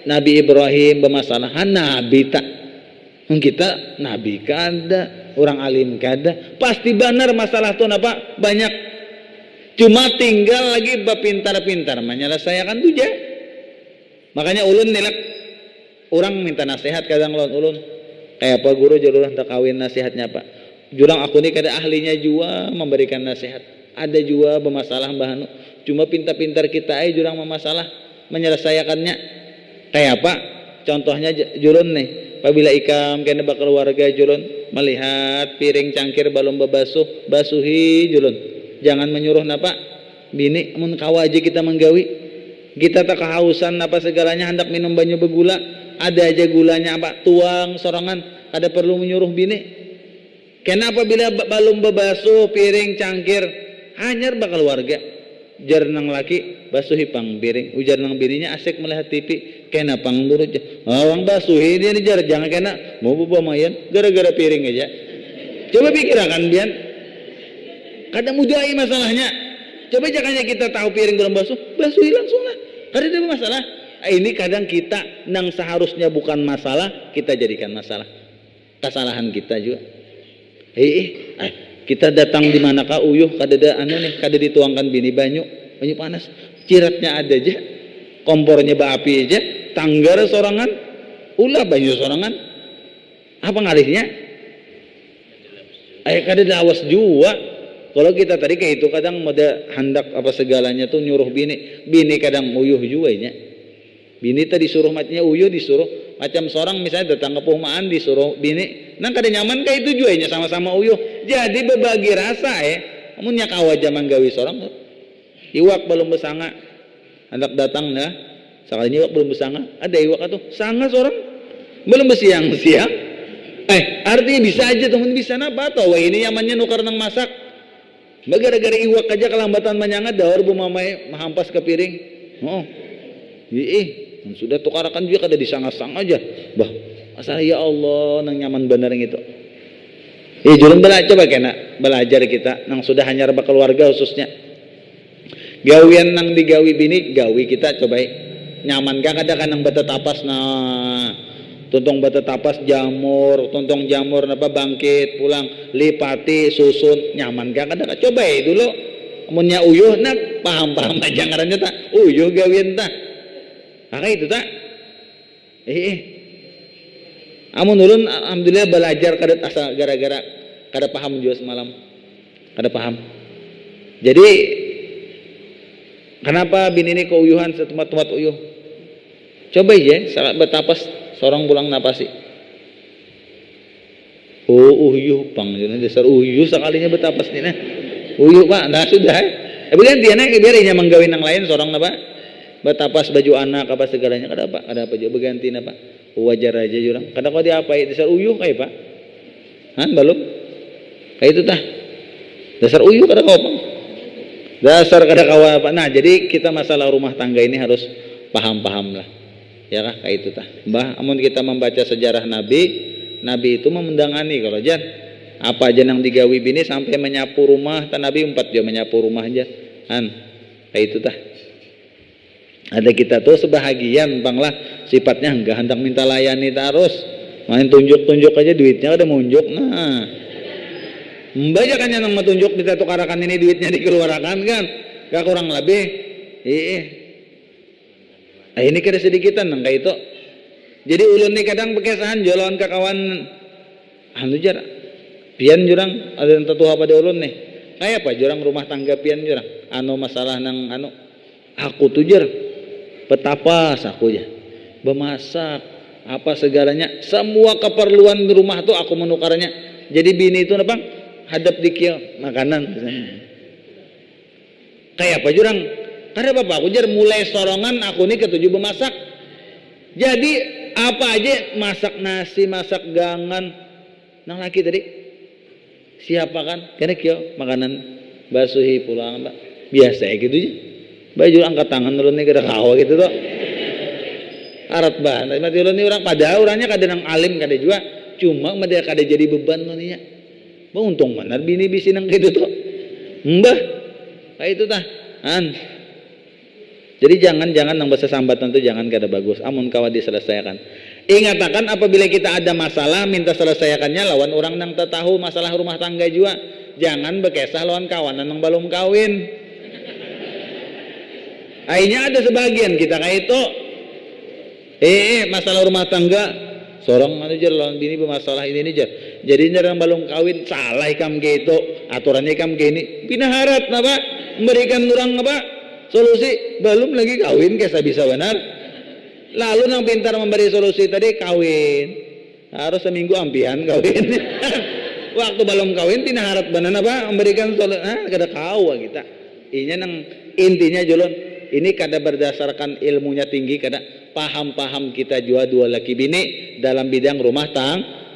Nabi Ibrahim bermasalah, Nabi tak. Kita Nabi kada, orang alim kada, pasti benar masalah tu apa banyak. Cuma tinggal lagi bapintar-pintar menyelesaikan tuja. Makanya ulun nilak orang minta nasihat kadang lawan ulun. Kayak apa guru jurang tak kawin nasihatnya Pak. Jurang aku ni kada ahlinya jua memberikan nasihat. Ada jua bermasalah bahanu. Cuma pintar-pintar kita jurang memasalah menyelesaikannya. Kayak apa? Contohnya jurun nih apabila ikam kena berkeluarga julun melihat piring cangkir balum bebasuh basuhi julun, jangan menyuruh napa bini mun kawa aja kita menggawi, kita tak kehausan apa segalanya hendak minum banyu bergula, ada aja gulanya apa tuang sorangan, ada perlu menyuruh bini. Kenapa bila balum bebasuh piring cangkir hanyar berkeluarga, jar nang laki basuhi pang piring, ujar nang bininya asik melihat TV, kena pang durut orang basuhi dia jar jangan kena mau bawa mayan gara-gara piring aja. Coba pikirkan bian, kadang mudai masalahnya. Coba jangannya kita tahu piring belum basuh, basuhi langsung lah. Karena ada masalah. Ini kadang kita nang seharusnya bukan masalah, kita jadikan masalah. Kesalahan kita juga. Kita datang di manakah uyuh, kada kada dituangkan bini banyu panas. Ciratnya ada aja, kompornya berapi aja, tanggar sorangan, ulah banyu sorangan. Apa ngalihnya? Kada lawas juga. Kalau kita tadi kayak itu kadang mada hendak apa segalanya tuh nyuruh bini kadang uyuh juga nya. Bini tadi disuruh matinya uyuh disuruh macam seorang misalnya datang ke perumahan disuruh bini, nang kada nyaman kayak itu juga nya sama-sama uyuh. Jadi berbagi rasa amun nya kawa zaman gawi seorang iwak belum besanga hendak datang dah sekalinya iwak belum besanga ada iwak tuh sanga seorang belum besiang-siang. Artinya bisa aja temen bisa napa atau ini nyamannya nukar nang masak. Gara-gara iwak aja kelambatan menyangat daur bu mamai mahampas ke piring. Sudah tukarakan juga kada disang-sang aja. Bah, asal ya Allah nang nyaman bener gitu. Julun coba kena belajar kita nang sudah hanyar keluarga khususnya. Gawian nang digawi bini, gawi kita coba nyaman gak kada kan nang bata tapas tuntong bata tapas jamur, tuntong jamur napa bangkit pulang lipati susun nyaman gak kada coba dulu amunnya uyuh nak paham aja ngarannya tak uyuh gawian tak itu tak amun ulun alhamdulillah belajar kada asa gara-gara kada paham juga semalam kada paham. Jadi kenapa bini ini keuyuhan setempat-tempat uyuh coba ya saat betapas seorang pulang napasi uyuh pang dasar uyuh sekalinya betapas nih nah uyuh pak nah sudah bilang dia naik biar inya menggawin yang lain seorang apa betapas baju anak apa segalanya kada apa juga berganti apa wajar aja jurang kada kau dia apa dasar uyuh kayak pak belum kayak itu tah dasar uyuh kada kau pang dasar kada kau apa. Nah jadi kita masalah rumah tangga ini harus paham lah ya kah kayak itu tah. Mbah amun kita membaca sejarah Nabi itu memendangani kalau jan apa aja nang digawi bini sampai menyapu rumah tan Nabi 4 jam menyapu rumah aja kayak itu tah. Ada kita tuh sebahagian banglah sifatnya enggak hendak minta layani terus main tunjuk aja duitnya ada munjuk nah membaca kan yang menunjuk kita tukarakan ini duitnya dikeluarkan kan gak kurang lebih ini kada sedikitan nang kayak itu. Jadi ulun ni kadang bekesahan jolon ke kawan jar pian jurang ada yang tetuha pada ulun nih kayak apa jurang rumah tangga pian jurang masalah nang aku tuh jar petapas aku ya bemasak apa segalanya semua keperluan di rumah tuh aku menukarnya. Jadi bini itu apa hadap dikil makanan kayak apa jurang karena bapak aku jar mulai sorongan aku nih ketujuh bemasak. Jadi apa aja masak nasi masak gangan nang laki tadi siapa kan kena kyo makanan basuhi pulang mbak biasa ya gitu aja baju angkat tangan ulun nih kada kawa gitu tuh arat banget mati ulun nih orang padahal orangnya kada nang alim kada juga cuma dia kada jadi beban tuh nih bah untung benar bini bisi nang gitu tuh mbah kayak itu tah jadi jangan nang bahasa sambatan itu jangan kada bagus amun kawa diselesaikan. Ingatakan apabila kita ada masalah minta selesaikannya lawan orang nang tahu masalah rumah tangga juga. Jangan bekesah lawan kawanan nang belum kawin. Akhirnya ada sebagian kita kayak itu masalah rumah tangga seorang manajer lawan bini bermasalah ini jar. Jadi nang belum kawin salah ikam gitu aturannya ikam gini pinaharat napa memberikan orang apa solusi belum lagi kawin kesa bisa benar lalu nang pintar memberi solusi tadi kawin Harus seminggu ampihan kawin. Waktu belum kawin tina harap banan apa memberikan kada kau kita. Inya nang intinya julun ini kada berdasarkan ilmunya tinggi, kada paham-paham kita jua dua laki bini dalam bidang rumah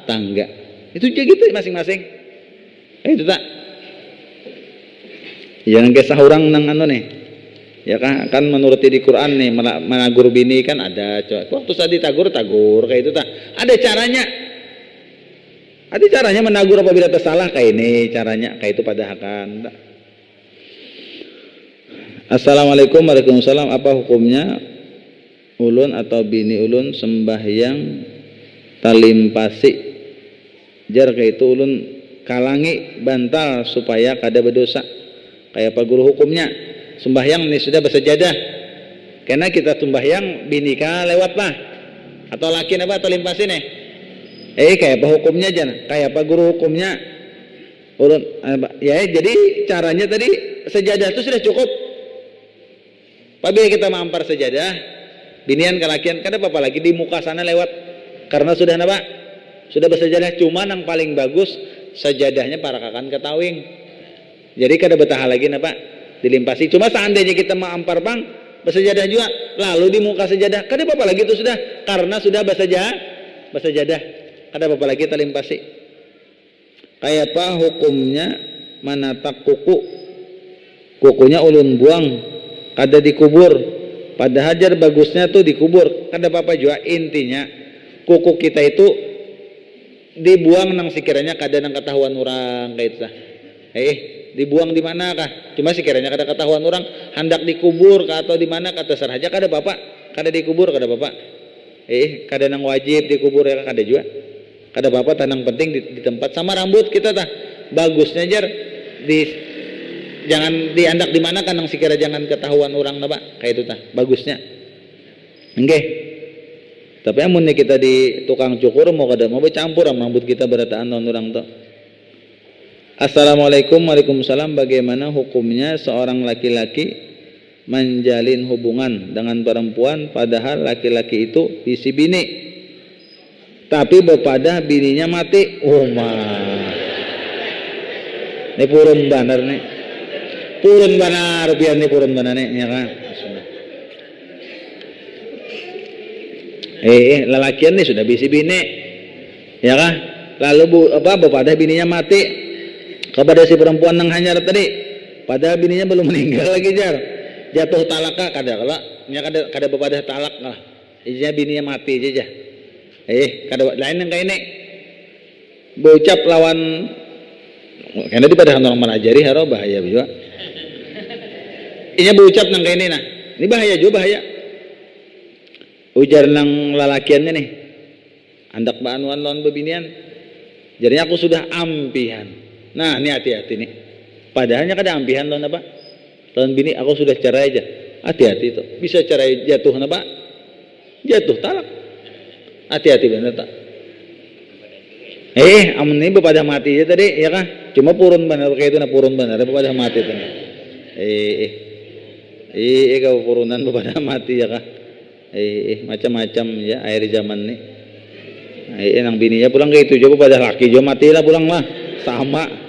tangga. Itu aja gitu masing-masing. Itu tak. Jangan kisah orang nang nih. Ya kan menuruti di Quran nih menagur bini kan ada waktu saat ditagur kayak itu tak. Ada caranya. Ada caranya menagur apabila tersalah kayak ini caranya kayak itu pada hakan. Assalamualaikum warahmatullahi wabarakatuh. Apa hukumnya ulun atau bini ulun sembahyang talimpasi jar kayak itu ulun kalangi bantal supaya kada berdosa. Kayak apa guru hukumnya? Sembahyang ini sudah bersejadah. Karena kita sembahyang bini ka lewat lah. Atau laki apa talimpasi nih. Kayak apa hukumnya jan? Kayak apa guru hukumnya? Ulun ya jadi caranya tadi sejadah itu sudah cukup. Apabila kita mampar sejadah, binian kelakian kan apa lagi di muka sana lewat karena sudah apa? Sudah bersejadah. Cuma yang paling bagus sejadahnya para kakan ketawing. Jadi kada betah lagi apa? Dilimpasi. Cuma seandainya kita mampar bang bersejadah juga, lalu di muka sejadah, kada apa lagi itu sudah karena sudah bersejadah. Kada apa lagi terlimpasi. Kayak apa hukumnya menatak kukunya ulun buang kada dikubur, padahal jar bagusnya tuh dikubur. Kada apa-apa juga intinya kuku kita itu dibuang nang sekiranya kada nang ketahuan orang kayak itu. Dibuang di mana kah? Cuma sekiranya kada ketahuan orang hendak dikubur kah atau di mana kata saraja kada apa-apa, kada dikubur kada apa-apa. Kada nang wajib dikubur ya kada juga. Kada apa-apa tanang penting di tempat sama rambut kita tah. Bagusnya jar jangan diandak di mana kan nang sekira jangan ketahuan orang napa kayak itu tah bagusnya. Nggih. Tapi amunnya kita di tukang cukur mau bercampur sama rambut kita berataan non orang tuh. Assalamualaikum waalaikumsalam. Bagaimana hukumnya seorang laki-laki menjalin hubungan dengan perempuan padahal laki-laki itu bisi bini tapi bepadah bininya mati? Ini purun banar nih. Purun banar biar nih purun banar nih ya kan. Lelakian nih sudah bisi bini ya kan. Lalu bepadah bininya mati kepada si perempuan yang hanyar tadi padahal bininya belum meninggal lagi jar jatuh talak kada kalau kada bepadah talak lah izinnya bininya mati aja kada lain yang kayak ini bocap lawan karena di pada orang menajari haro bahaya juga inya bocap nang kayak ini nah ini bahaya juga bahaya ujar nang lalakiannya nih andak baanuan lawan bebinian jadinya aku sudah ampihan. Nah ini hati-hati nih padahalnya kada ampihan lawan apa lawan bini aku sudah cerai aja hati-hati itu bisa cerai jatuh apa jatuh talak hati-hati bener tak amun ini bepada mati aja tadi ya kan cuma purun bener kayak itu nah purun bener bepada mati itu kau purunan bepada mati ya kan macam-macam ya air zaman nih nang bininya pulang kayak itu juga pada laki juga mati lah pulang lah sama.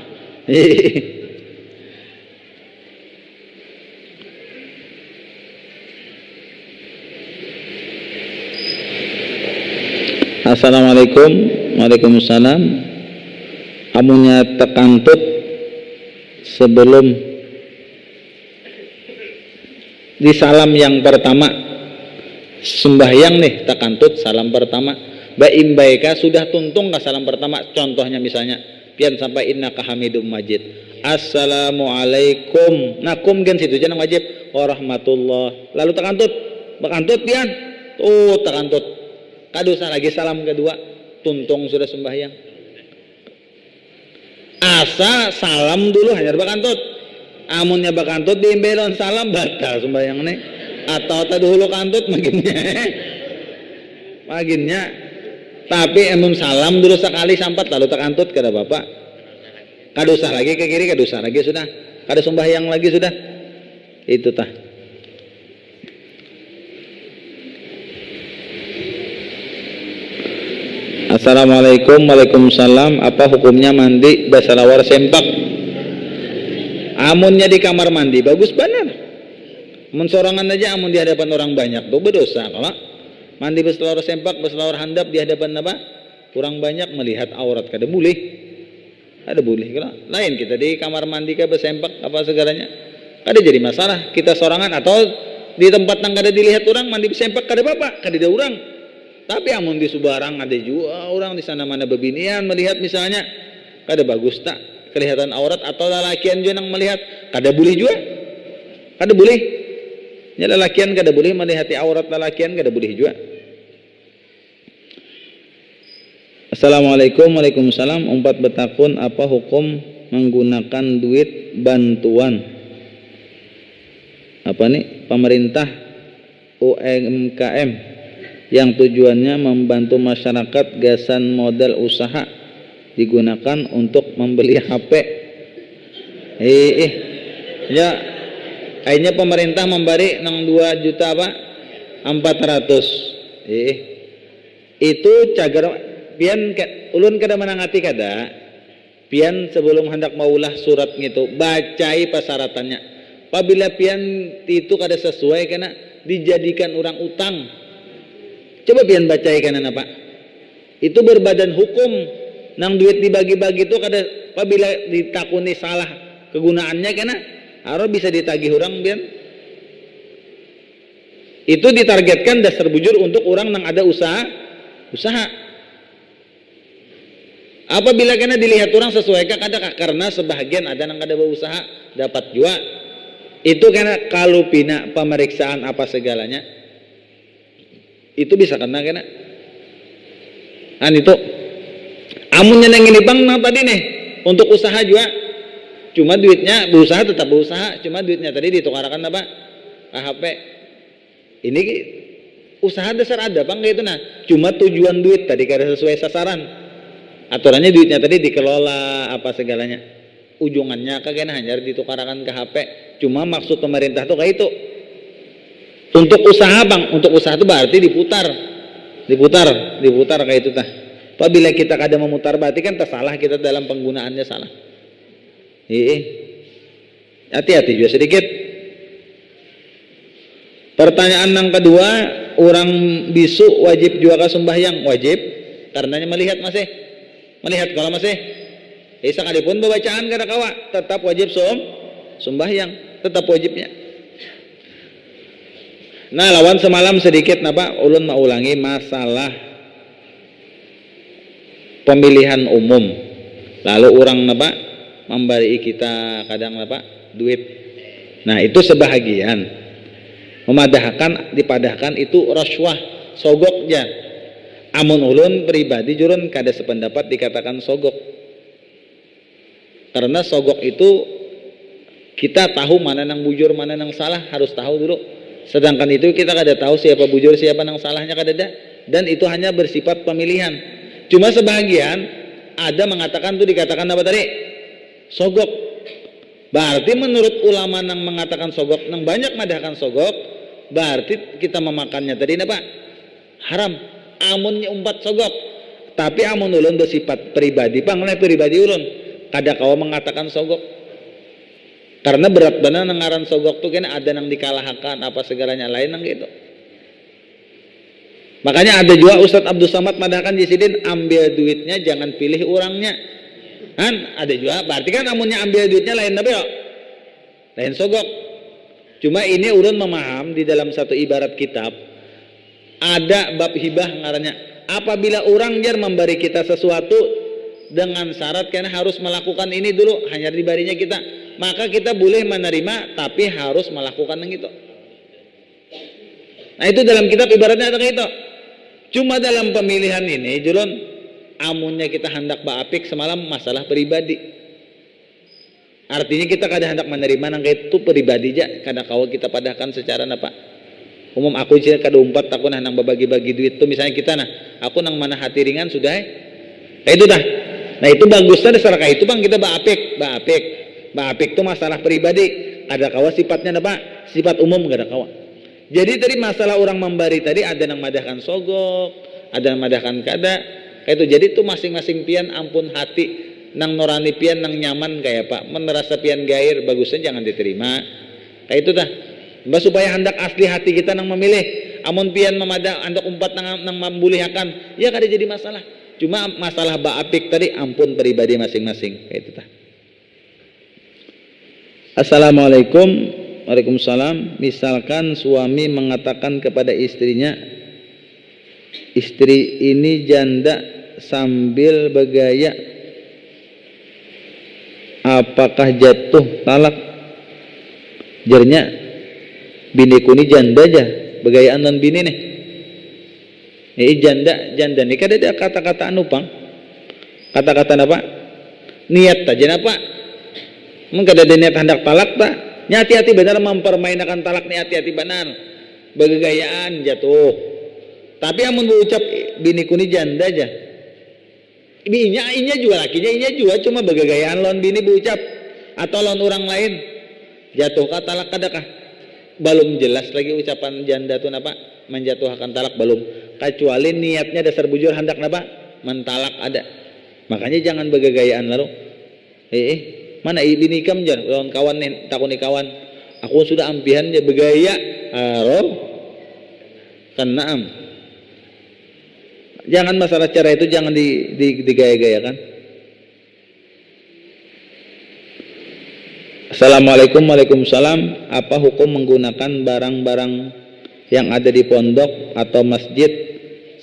Assalamualaikum waalaikumsalam. Amunnya tekantut sebelum di salam yang pertama sembahyang nih tekantut salam pertama baimbaika sudah tuntung ke salam pertama contohnya misalnya pian sampai innaka hamidum majid assalamualaikum nakum gen situ jangan wajib warahmatullah lalu tekantut pian tekantut kadosa lagi salam kedua tuntung sudah sembahyang asa salam dulu hanya bakantut amunnya bakantut diimbelon salam batal sembahyang nih atau taduhulu kantut maginnya tapi emun salam dulu sekali sampat lalu tekantut kada bapak kadosa lagi ke kiri kadosa lagi sudah kada sembahyang lagi sudah itu tah. Assalamualaikum. Waalaikumsalam. Apa hukumnya mandi basalawar sempak? Amunnya di kamar mandi bagus benar. Mun sorangan aja amun di hadapan orang banyak tuh berdosa. Kalau mandi basalawar sempak, basalawar handap di hadapan apa? Kurang banyak melihat aurat kada boleh. Kada boleh kalau lain kita di kamar mandi ke besempak apa segalanya. Kada jadi masalah. Kita sorangan atau di tempat yang kada dilihat orang mandi besempak kada apa-apa, kada ada orang. Tapi amun di Subarang ada juga orang di sana mana bebinian melihat misalnya kada bagus tak kelihatan aurat atau lalakian juga yang melihat kada boleh juga. Kada boleh. Ya lalakian kada boleh melihat aurat lalakian kada boleh juga. Assalamualaikum. Waalaikumsalam. Umpat betakun apa hukum menggunakan duit bantuan apa nih pemerintah UMKM yang tujuannya membantu masyarakat gasan modal usaha digunakan untuk membeli HP. Ya kayaknya pemerintah memberi nang 2 juta apa 400. Itu cagar pian ulun kada menangati kada pian sebelum hendak maulah surat gitu bacai persyaratannya. Apabila pian itu kada sesuai karena dijadikan orang utang. Coba pian bacai kanan apa? Itu berbadan hukum. Nang duit dibagi-bagi itu kada apabila ditakuni salah kegunaannya karena harus bisa ditagih orang pian. Itu ditargetkan dasar bujur untuk orang nang ada usaha. Apabila kena dilihat orang sesuai kada karena sebahagian ada nang kada berusaha dapat juga. Itu karena kalau pina pemeriksaan apa segalanya itu bisa kena itu amunnya yang ini bang nang tadi nih untuk usaha juga cuma duitnya berusaha tetap berusaha cuma duitnya tadi ditukarkan apa HP ini usaha dasar ada bang kayak itu nah cuma tujuan duit tadi kada sesuai sasaran aturannya duitnya tadi dikelola apa segalanya ujungannya kagak hanya ditukarkan ke HP cuma maksud pemerintah tuh kayak itu untuk usaha bang, untuk usaha itu berarti diputar kayak itu tah. Apabila kita kada memutar berarti kan tersalah kita dalam penggunaannya salah. Hati-hati juga sedikit. Pertanyaan yang kedua, orang bisu wajib juga sembahyang wajib, karenanya melihat kalau masih. Sekalipun bacaan kada kawa, tetap wajib sembahyang, tetap wajibnya. Nah lawan semalam sedikit napa ulun mau ulangi masalah pemilihan umum lalu orang napa memberi kita kadang napa duit. Nah itu sebahagian dipadahkan itu rasuah sogoknya. Amun ulun pribadi jurun kada sependapat dikatakan sogok karena sogok itu kita tahu mana nang bujur mana nang salah harus tahu dulu. Sedangkan itu kita kada tahu siapa bujur siapa nang salahnya kada ada dan itu hanya bersifat pemilihan. Cuma sebahagian ada mengatakan itu dikatakan apa tadi? Sogok. Berarti menurut ulama nang mengatakan sogok nang banyak madahkan sogok berarti kita memakannya tadi apa? Haram. Amunnya umpat sogok. Tapi amun ulun bersifat pribadi pribadi ulun kada kawa mengatakan sogok. Karena berat benar ngaran sogok tuh kan ada yang dikalahkan apa segalanya lain nang gitu. Makanya ada juga Ustadz Abdul Samad madahkan jisidin ambil duitnya jangan pilih orangnya. Kan ada juga berarti kan amunnya ambil duitnya lain tapi lain sogok. Cuma ini urun memaham di dalam satu ibarat kitab ada bab hibah ngarannya. Apabila orang jar memberi kita sesuatu dengan syarat karena harus melakukan ini dulu hanya dibarinya kita. Maka kita boleh menerima tapi harus melakukan yang itu. Nah itu dalam kitab ibaratnya ada kayak itu. Cuma dalam pemilihan ini julun amunnya kita hendak baapik semalam masalah pribadi. Artinya kita kada hendak menerima nang kayak itu pribadi aja kada kau kita padahkan secara apa umum aku sih kada umpat aku nang babagi-bagi duit tuh misalnya kita aku nang mana hati ringan sudah itu dah. Nah itu bagusnya dasar kayak itu bang kita baapik itu masalah pribadi ada kawa sifatnya apa sifat umum gak ada kawa. Jadi tadi masalah orang memberi tadi ada yang madahkan sogok ada yang madahkan kada Kayak itu. Jadi tuh masing-masing pian ampun hati nang norani pian nang nyaman kayak Pak menerasa pian gair bagusnya jangan diterima. Kayak itu tah. Mbak supaya hendak asli hati kita nang memilih. Amun pian memada hendak umpat nang membulihakan, ya kada jadi masalah. Cuma masalah baapik tadi ampun pribadi masing-masing. Kayak itu tah. Assalamualaikum. Waalaikumsalam. Misalkan suami mengatakan kepada istrinya, istri ini janda sambil bergaya, apakah jatuh talak? Jernya, biniku ini janda aja, bergayaan non bini nih. Janda nih kada ada kata-kata anu pang. Kata-kata apa? Niat aja apa? Mungkin ada niat hendak talak tak? Hati-hati benar mempermainkan talak nih, hati-hati benar. Bergayaan jatuh. Tapi amun berucap biniku ini janda aja. Inya juga lakinya inya juga cuma bergayaan lawan bini berucap atau lawan orang lain. Jatuh ka talak kadakah? Belum jelas lagi ucapan janda tuh napa? Menjatuhkan talak belum. Kecuali niatnya dasar bujur hendak napa? Mentalak ada. Makanya jangan bergayaan lalu. Mana bini kam jan lawan kawan nih takuni kawan. Aku sudah ampihan dia bergaya. Roh. Kenaam. Jangan masalah cara itu jangan digaya-gayakan. Assalamualaikum. Waalaikumsalam. Apa hukum menggunakan barang-barang yang ada di pondok atau masjid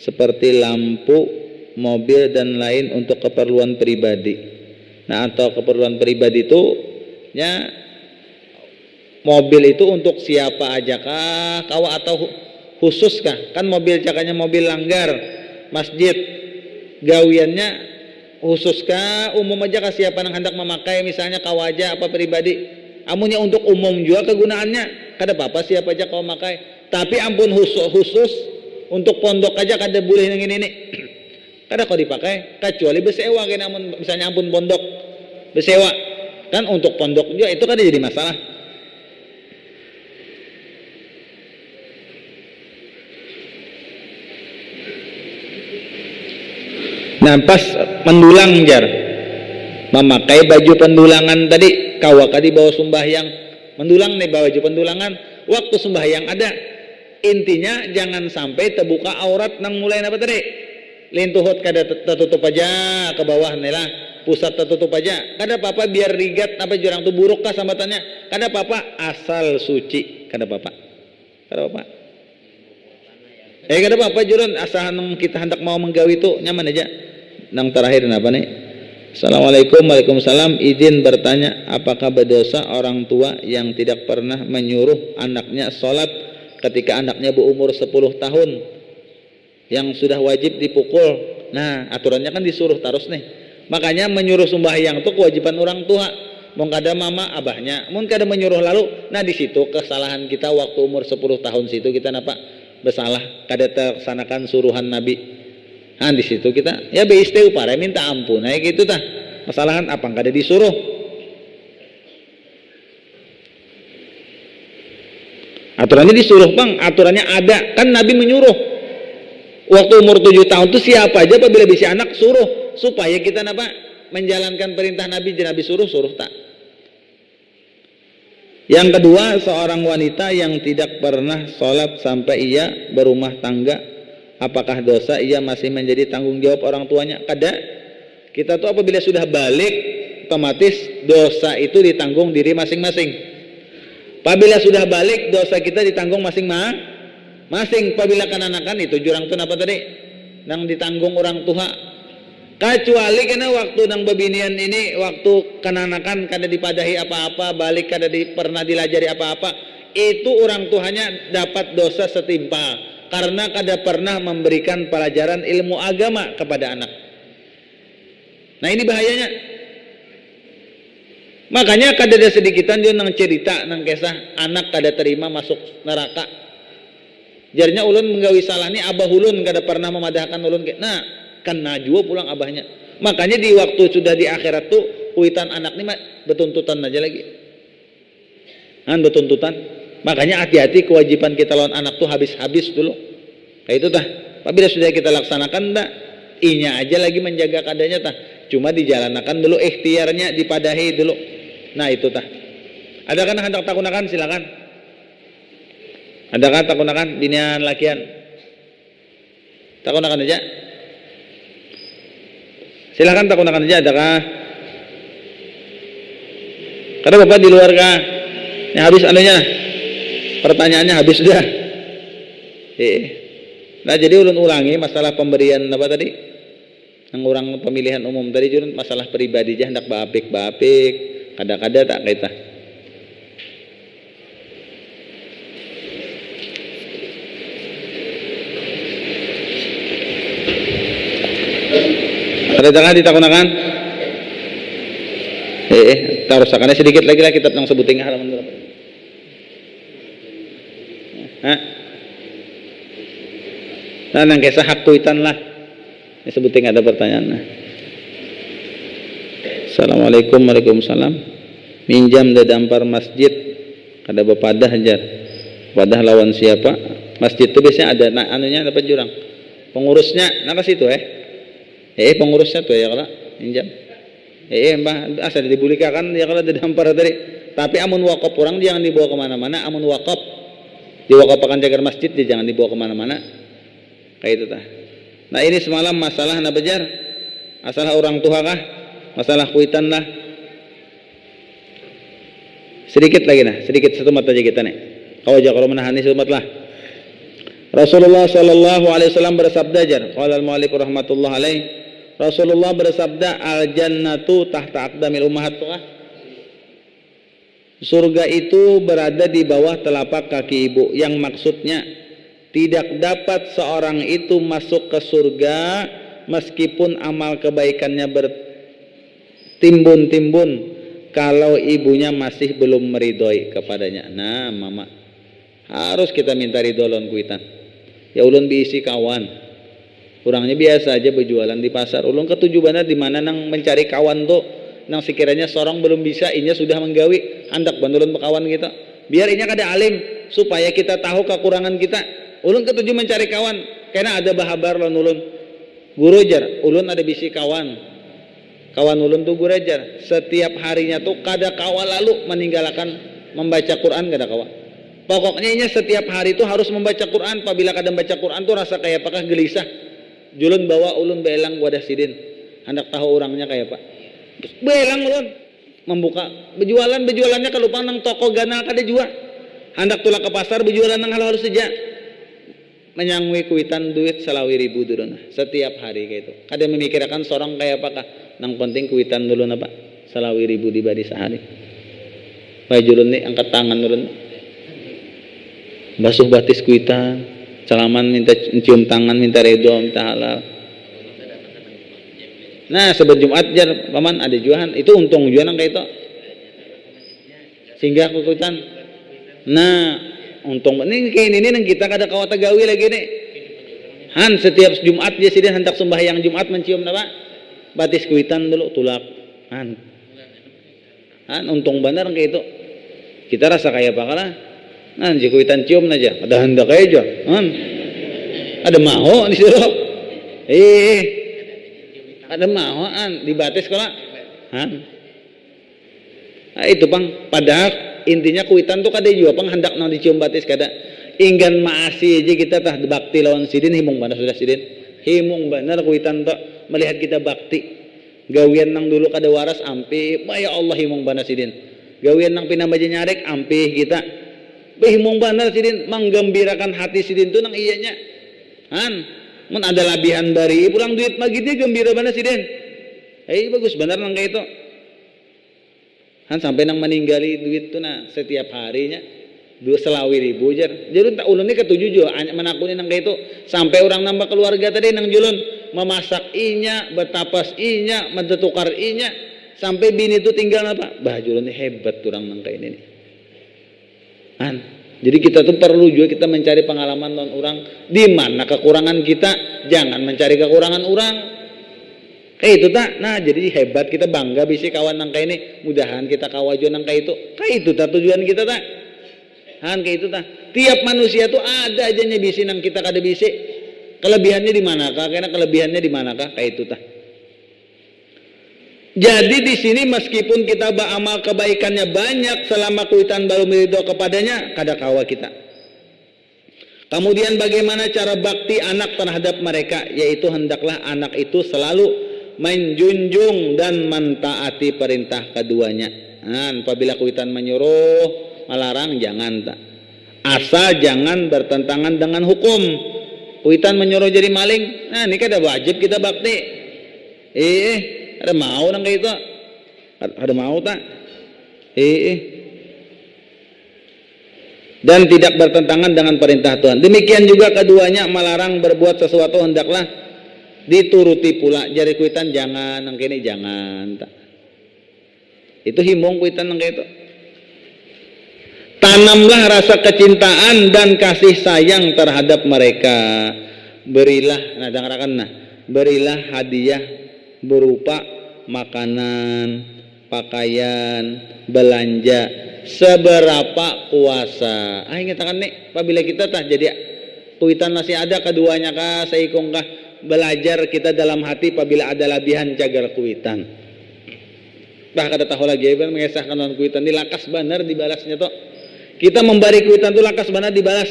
seperti lampu, mobil dan lain untuk keperluan pribadi? Nah, atau keperluan pribadi itu ya mobil itu untuk siapa aja kah? Kau atau khusus kah? Kan mobil cakanya mobil langgar, masjid gawiannya khusus kah? Umum aja kah siapa yang hendak memakai misalnya kau aja apa pribadi? Amunnya untuk umum juga kegunaannya kada apa-apa siapa aja kau makai. Tapi ampun khusus untuk pondok aja kada boleh yang ini. Kada kau dipakai kecuali besewa kan amun misalnya ampun pondok besewa kan untuk pondok juga itu kada jadi masalah. Nah pas mendulang jar memakai baju pendulangan tadi kawak di bawah sembahyang mendulang nih baju pendulangan waktu sembahyang ada intinya jangan sampai terbuka aurat nang mulai apa tadi lintuhut kada tertutup aja ke bawah nih lah pusat tertutup aja kada apa-apa biar rigat apa jurang tuh buruk kah sambatannya kada apa-apa asal suci kada apa-apa kada apa-apa kada apa-apa jurang asal kita hendak mau menggawi itu nyaman aja. Nang terakhir apa nih? Assalamualaikum. Waalaikumsalam. Izin bertanya, apakah berdosa orang tua yang tidak pernah menyuruh anaknya sholat ketika anaknya berumur 10 tahun yang sudah wajib dipukul? Nah aturannya kan disuruh terus nih. Makanya menyuruh sembahyang itu kewajiban orang tua. Mau kada mama abahnya, mau kada menyuruh lalu. Nah di situ kesalahan kita waktu umur 10 tahun situ kita napa bersalah kada terlaksanakan suruhan Nabi. Nah di situ kita ya beistighfar minta ampun nah gitu tah masalahan apa nggak ada disuruh aturannya disuruh bang aturannya ada kan Nabi menyuruh waktu umur 7 tahun tuh siapa aja apabila bisa anak suruh supaya kita napa menjalankan perintah Nabi suruh tak. Yang kedua seorang wanita yang tidak pernah sholat sampai ia berumah tangga apakah dosa ia masih menjadi tanggung jawab orang tuanya? Kada. Kita tuh apabila sudah balik otomatis dosa itu ditanggung diri masing-masing. Apabila sudah balik dosa kita ditanggung masing-masing. Apabila kananakan itu jurang tuh apa tadi? Nang ditanggung orang tua. Kecuali kena waktu nang babinian ini waktu kananakan kada dipadahi apa-apa, balik kada pernah dilajari apa-apa, itu orang tuanya dapat dosa setimpal. Karena kada pernah memberikan pelajaran ilmu agama kepada anak. Nah ini bahayanya. Makanya kada ada sedikitan dia nang cerita nang kisah anak kada terima masuk neraka. Jarnya ulun menggawi salah ni abah ulun kada pernah memadahkan ulun. Nah kan najwa pulang abahnya. Makanya di waktu sudah di akhirat tuh kuitan anak ni betuntutan aja lagi. Betuntutan. Makanya hati-hati kewajiban kita lawan anak tuh habis-habis dulu. Kayak itu tah. Apabila sudah kita laksanakan dah inya aja lagi menjaga kadanya tah. Cuma dijalankan dulu ikhtiarnya, dipadahi dulu. Nah itu tah. Adakah hendak takunakan? Silakan. Adakah takunakan binian lakian? Takunakan aja. Silakan takunakan aja. Adakah? Karena bapak di luar kah? Ini habis anunya. Pertanyaannya habis sudah. Nah jadi ulun ulangi masalah pemberian apa tadi? Yang orang pemilihan umum tadi juga masalah pribadi aja hendak baapik, kada-kada tak kaita. Ada jangan ditakunakan? Taruh sakannya sedikit lagi lah kitab yang sebutin halaman berapa? Hah? Nah, nang kisah hak kuitan lah. Ini sebutin ada pertanyaan. Assalamualaikum, waalaikumsalam. Minjam dampar masjid, ada bepadah ajar. Padah lawan siapa? Masjid itu biasanya ada anunya dapat jurang. Pengurusnya, nah ke situ pengurusnya tuh ya kalau minjam. Mbah asal dibulikakan ya kalau dampar tadi. Tapi amun wakaf orang jangan dibawa kemana-mana. Amun wakaf diwakafkan jagar masjid dia jangan dibawa kemana-mana. Kayak itu tah. Nah ini semalam masalah nabajar, masalah orang tua kah, masalah kuitan lah. Sedikit lagi nah, sedikit satu mata aja kita nih. Kau aja kalau menahan ini satu lah. Rasulullah Shallallahu Alaihi Wasallam bersabda jar, qala al-mu'allif rahmatullah alaih. Rasulullah bersabda al jannatu tahta aqdamil ummahat tuh. Surga itu berada di bawah telapak kaki ibu, yang maksudnya tidak dapat seorang itu masuk ke surga meskipun amal kebaikannya bertimbun-timbun kalau ibunya masih belum meridhoi kepadanya. Nah mama harus kita minta ridho lawan kuitan. Ya ulun diisi kawan, kurangnya biasa aja berjualan di pasar. Ulun ketujuh benar di mana nang mencari kawan tuh, nang sekiranya seorang belum bisa, inya sudah menggawi, hendak bandulun bekawan kita. Biar inya kada alim, supaya kita tahu kekurangan kita. Ulun ketujuh mencari kawan, karena ada bahabar lawan ulun. Guru jar, ulun ada bisi kawan. Kawan ulun tuh guru jar. Setiap harinya tuh kada kawa lalu meninggalkan membaca Quran kada kawa. Pokoknya inya setiap hari itu harus membaca Quran. Apabila kada membaca Quran tuh rasa kayak apakah gelisah. Julun bawa ulun belang wadah sidin. Hendak tahu orangnya kayak apa. Belang ulun membuka bejualannya kelupaan nang toko ganal kada jua. Hendak tulak ke pasar berjualan nang hal-hal saja. Menyangwi kuitan duit 20.000 dulu setiap hari kayak itu. Kada memikirkan seorang kayak apakah nang penting kuitan dulu napa 20.000 dibadi sehari. Bajulun nih angkat tangan dulu. Basuh batis kuitan, salaman minta cium tangan, minta redo, minta halal. Nah sebelum Jumat jar paman ada jualan itu untung jualan kayak itu. Singgah kuitan. Nah untung ini kayak ini nang kita kada kawat gawi lagi nih. Han setiap Jumat dia sidin hendak sembahyang Jumat mencium apa? Batis kuitan dulu tulak. Han untung benar kayak itu. Kita rasa kayak apa kalah? Nah kuitan cium aja. Ada hendak aja. Han ada mau di situ. Ada mau an dibatis kalah. Han. Nah, itu bang padahal intinya kuitan tuh kada jua pang hendak nang dicium batis kada inggan maasi aja kita tah bakti lawan sidin himung benar sudah sidin himung benar kuitan tuh melihat kita bakti gawian nang dulu kada waras ampih ya Allah himung benar sidin gawian nang pinambaja nyarek ampih kita himung benar sidin menggembirakan hati sidin tuh nang iyanya han mun ada labihan bari pulang duit magitnya gembira benar sidin bagus benar nang kayak itu. Han sampai nang meninggali duit tuh nah setiap harinya 20.000 jar. Jadi tak ulun ni ketujuh juga menakuni nang kayak itu sampai orang nambah keluarga tadi nang julun memasak inya, bertapas inya, mentetukar inya sampai bini itu tinggal apa? Bah julun ni hebat orang nang kayak ini. Han. Jadi kita tuh perlu juga kita mencari pengalaman non orang di mana kekurangan kita, jangan mencari kekurangan orang. Itu tak, nah jadi hebat kita bangga bisa kawan nang kayak ini, mudahan kita kawajo nang kayak itu tak tujuan kita tak, han kayak itu tak. Tiap manusia tuh ada aja nya bisi nang kita kada bisi, Kelebihannya di manakah? Karena kelebihannya di manakah? Kayak itu tah. Jadi di sini meskipun kita beramal kebaikannya banyak selama kuitan belum ridho kepadanya, kada kawa kita. Kemudian bagaimana cara bakti anak terhadap mereka, yaitu hendaklah anak itu selalu menjunjung dan mentaati perintah keduanya. Nah, apabila kuitan menyuruh, melarang, jangan tak. Asal jangan bertentangan dengan hukum. Kuitan menyuruh jadi maling, nah ini kan ada wajib kita bakti. Ada mau nang kayak itu? Ada mau tak? Dan tidak bertentangan dengan perintah Tuhan. Demikian juga keduanya melarang berbuat sesuatu hendaklah dituruti pula. Jari kuitan jangan, nang kene jangan. Tak. Itu himbong kuitan nang kayak itu. Tanamlah rasa kecintaan dan kasih sayang terhadap mereka. Berilah, nah dengarkan nah, berilah hadiah berupa makanan, pakaian, belanja seberapa kuasa. Ingatakan nih, apabila kita tah jadi kuitan masih ada keduanya kah, seikong kah, belajar kita dalam hati apabila ada labihan cagar kuitan. Bah kada tahu lagi ya, mengesahkan non kuitan ini lakas benar dibalasnya toh. Kita memberi kuitan itu lakas benar dibalas.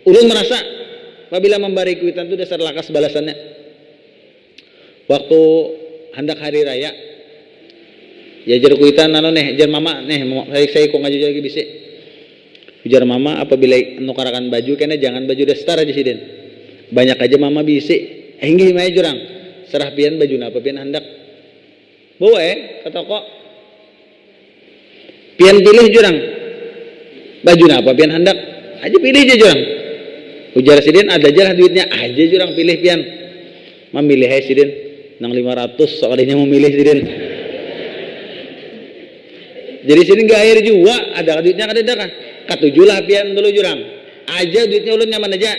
Ulun merasa apabila memberi kuitan itu dasar lakas balasannya. Waktu hendak hari raya, ya jar kuitan anu nih, jar mama nih, saya kok ngaju lagi bisa. Ujar mama apabila nukarakan baju, kena jangan baju dasar aja sih den. Banyak aja mama bisa. Hingga himai jurang. Serah pian baju napa pian hendak. Bawa kata kok. Pian pilih jurang. Baju napa pian hendak. Aja pilih aja jurang. Ujar si den ada aja lah duitnya, aja jurang pilih pian. Memilih si den. Nang 500 soalnya memilih si den. Jadi sini gak air juga, ada duitnya kada ada kah? Katujuh lah pian dulu jurang. Aja duitnya ulun nyaman aja.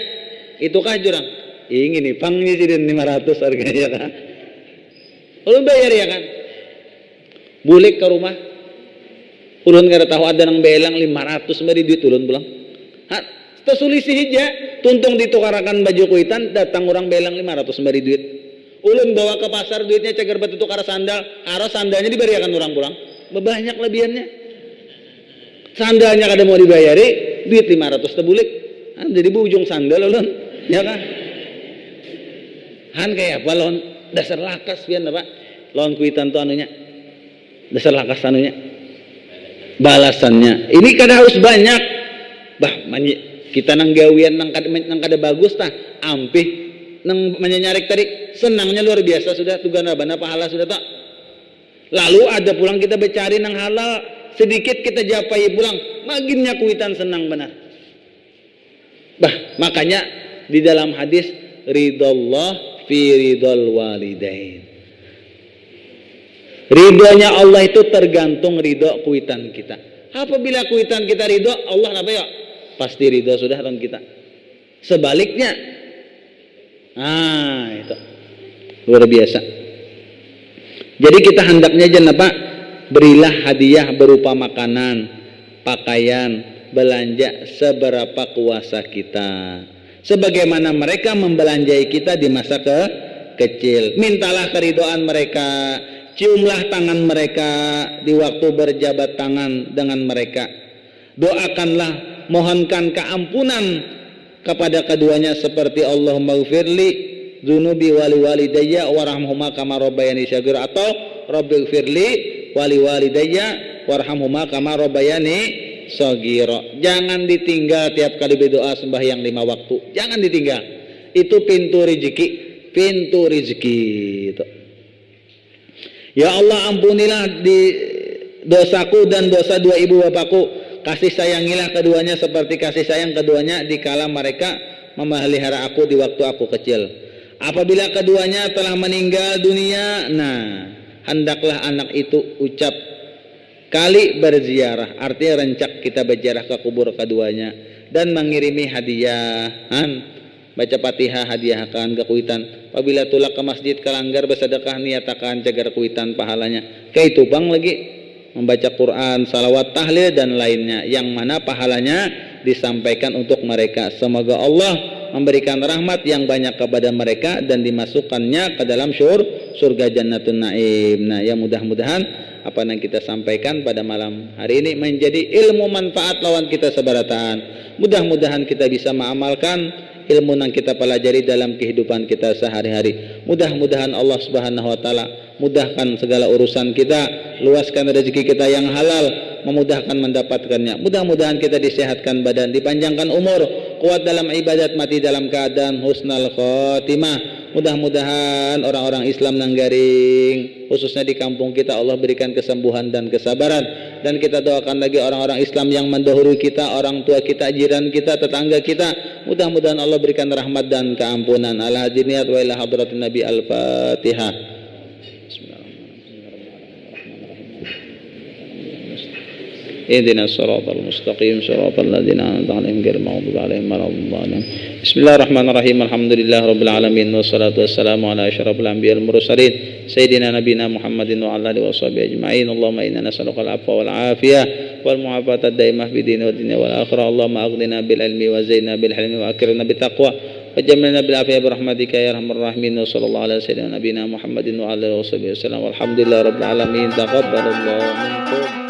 Itukah jurang? Ingin nih pangnya si den 500 harganya kah? Ulun bayar ya kan? Bulik ke rumah. Ulun kada tahu ada nang belang 500 bari duit ulun pulang. Ha, tersulisi hija, tuntung ditukarakan baju kuitan, datang orang belang 500 bari duit. Ulun bawa ke pasar duitnya cager batu tukar sandal, harus sandalnya diberikan orang pulang. Banyak lebihannya. Sandalnya kada mau dibayari, duit 500 tebulik. Jadi bujung sandal ulun, ya kan? Han kayak apa lon dasar lakas pian apa? Lon kuitan tu anunya. Dasar lakas anunya. Balasannya. Ini kada harus banyak. Bah, kita nang gawian nang kada bagus tah, ampih nang menyarik tarik senangnya luar biasa sudah tugana bana pahala sudah tak. Lalu ada pulang kita bercari nang halal, sedikit kita japai pulang, makinnya kuitan senang benar. Bah, makanya di dalam hadis ridallah fi ridal walidain. Ridhonya Allah itu tergantung ridho kuitan kita. Apabila kuitan kita ridho, Allah apa ya? Pasti ridho sudah dengan kita. Sebaliknya, itu luar biasa. Jadi kita hendaknya jangan apa? Berilah hadiah berupa makanan, pakaian, belanja seberapa kuasa kita. Sebagaimana mereka membelanjai kita di masa kecil. Mintalah keridhaan mereka, ciumlah tangan mereka di waktu berjabat tangan dengan mereka. Doakanlah, mohonkan keampunan kepada keduanya seperti Allahumma ghfirli dzunubi wali walidayya warhamhuma kama rabbayani shaghira, atau rabbighfirli wali walidayya warhamhuma kama rabbayani shaghira. Jangan ditinggal tiap kali berdoa sembahyang 5 waktu. Jangan ditinggal. Itu pintu rezeki, pintu rezeki itu. Ya Allah, ampunilah di dosaku dan dosa dua ibu bapakku. Kasih sayangilah keduanya seperti kasih sayang keduanya dikala mereka memelihara aku di waktu aku kecil. Apabila keduanya telah meninggal dunia, hendaklah anak itu ucap kali berziarah, artinya rencak kita berziarah ke kubur keduanya dan mengirimi hadiah, baca Fatihah hadiahkan ke kuitan. Apabila tulak ke masjid kelanggar bersedekah niatakan jagar kuitan pahalanya. Kayak itu bang lagi membaca Quran, salawat, tahlil dan lainnya yang mana pahalanya disampaikan untuk mereka. Semoga Allah memberikan rahmat yang banyak kepada mereka dan dimasukkannya ke dalam surga Jannatun Naim. Nah, ya mudah-mudahan apa yang kita sampaikan pada malam hari ini menjadi ilmu manfaat lawan kita sebarataan. Mudah-mudahan kita bisa mengamalkan ilmu yang kita pelajari dalam kehidupan kita sehari-hari. Mudah-mudahan Allah Subhanahu wa taala mudahkan segala urusan kita, luaskan rezeki kita yang halal, memudahkan mendapatkannya. Mudah-mudahan kita disehatkan badan, dipanjangkan umur, kuat dalam ibadat, mati dalam keadaan husnul khotimah. Mudah-mudahan orang-orang Islam yang garing, khususnya di kampung kita, Allah berikan kesembuhan dan kesabaran. Dan kita doakan lagi orang-orang Islam yang mendahului kita, orang tua kita, jiran kita, tetangga kita. Mudah-mudahan Allah berikan rahmat dan keampunan. Al-hadiniyat wa ila hadratin Nabi Al-Fatihah. Ihdinas siratal mustaqim siratal ladzina an'amta 'alaihim ghairil maghdubi 'alaihim waladdallin. Bismillahirrahmanirrahim. Alhamdulillahirabbil alamin wassalatu wassalamu ala asyrafil anbiya'il mursalin sayyidina nabiyina Muhammadin wa ala alihi washabihi ajma'in. Allahumma inna nas'aluka al-'afwa wal 'afiyah wal mu'afata ad-daimah fid dini wad dunya wal akhirah. Allahumma aghnina bil ilmi wa zainna bil hilmi wa akrimna bit taqwa wa jamilna bil afiyah bi rahmatika ya arhamar rahimin. Sallallahu alaihi wasallam nabiyina Muhammadin wa ala alihi washabihi wasallam. Walhamdulillahirabbil alamin. Taqabbalallahu minkum.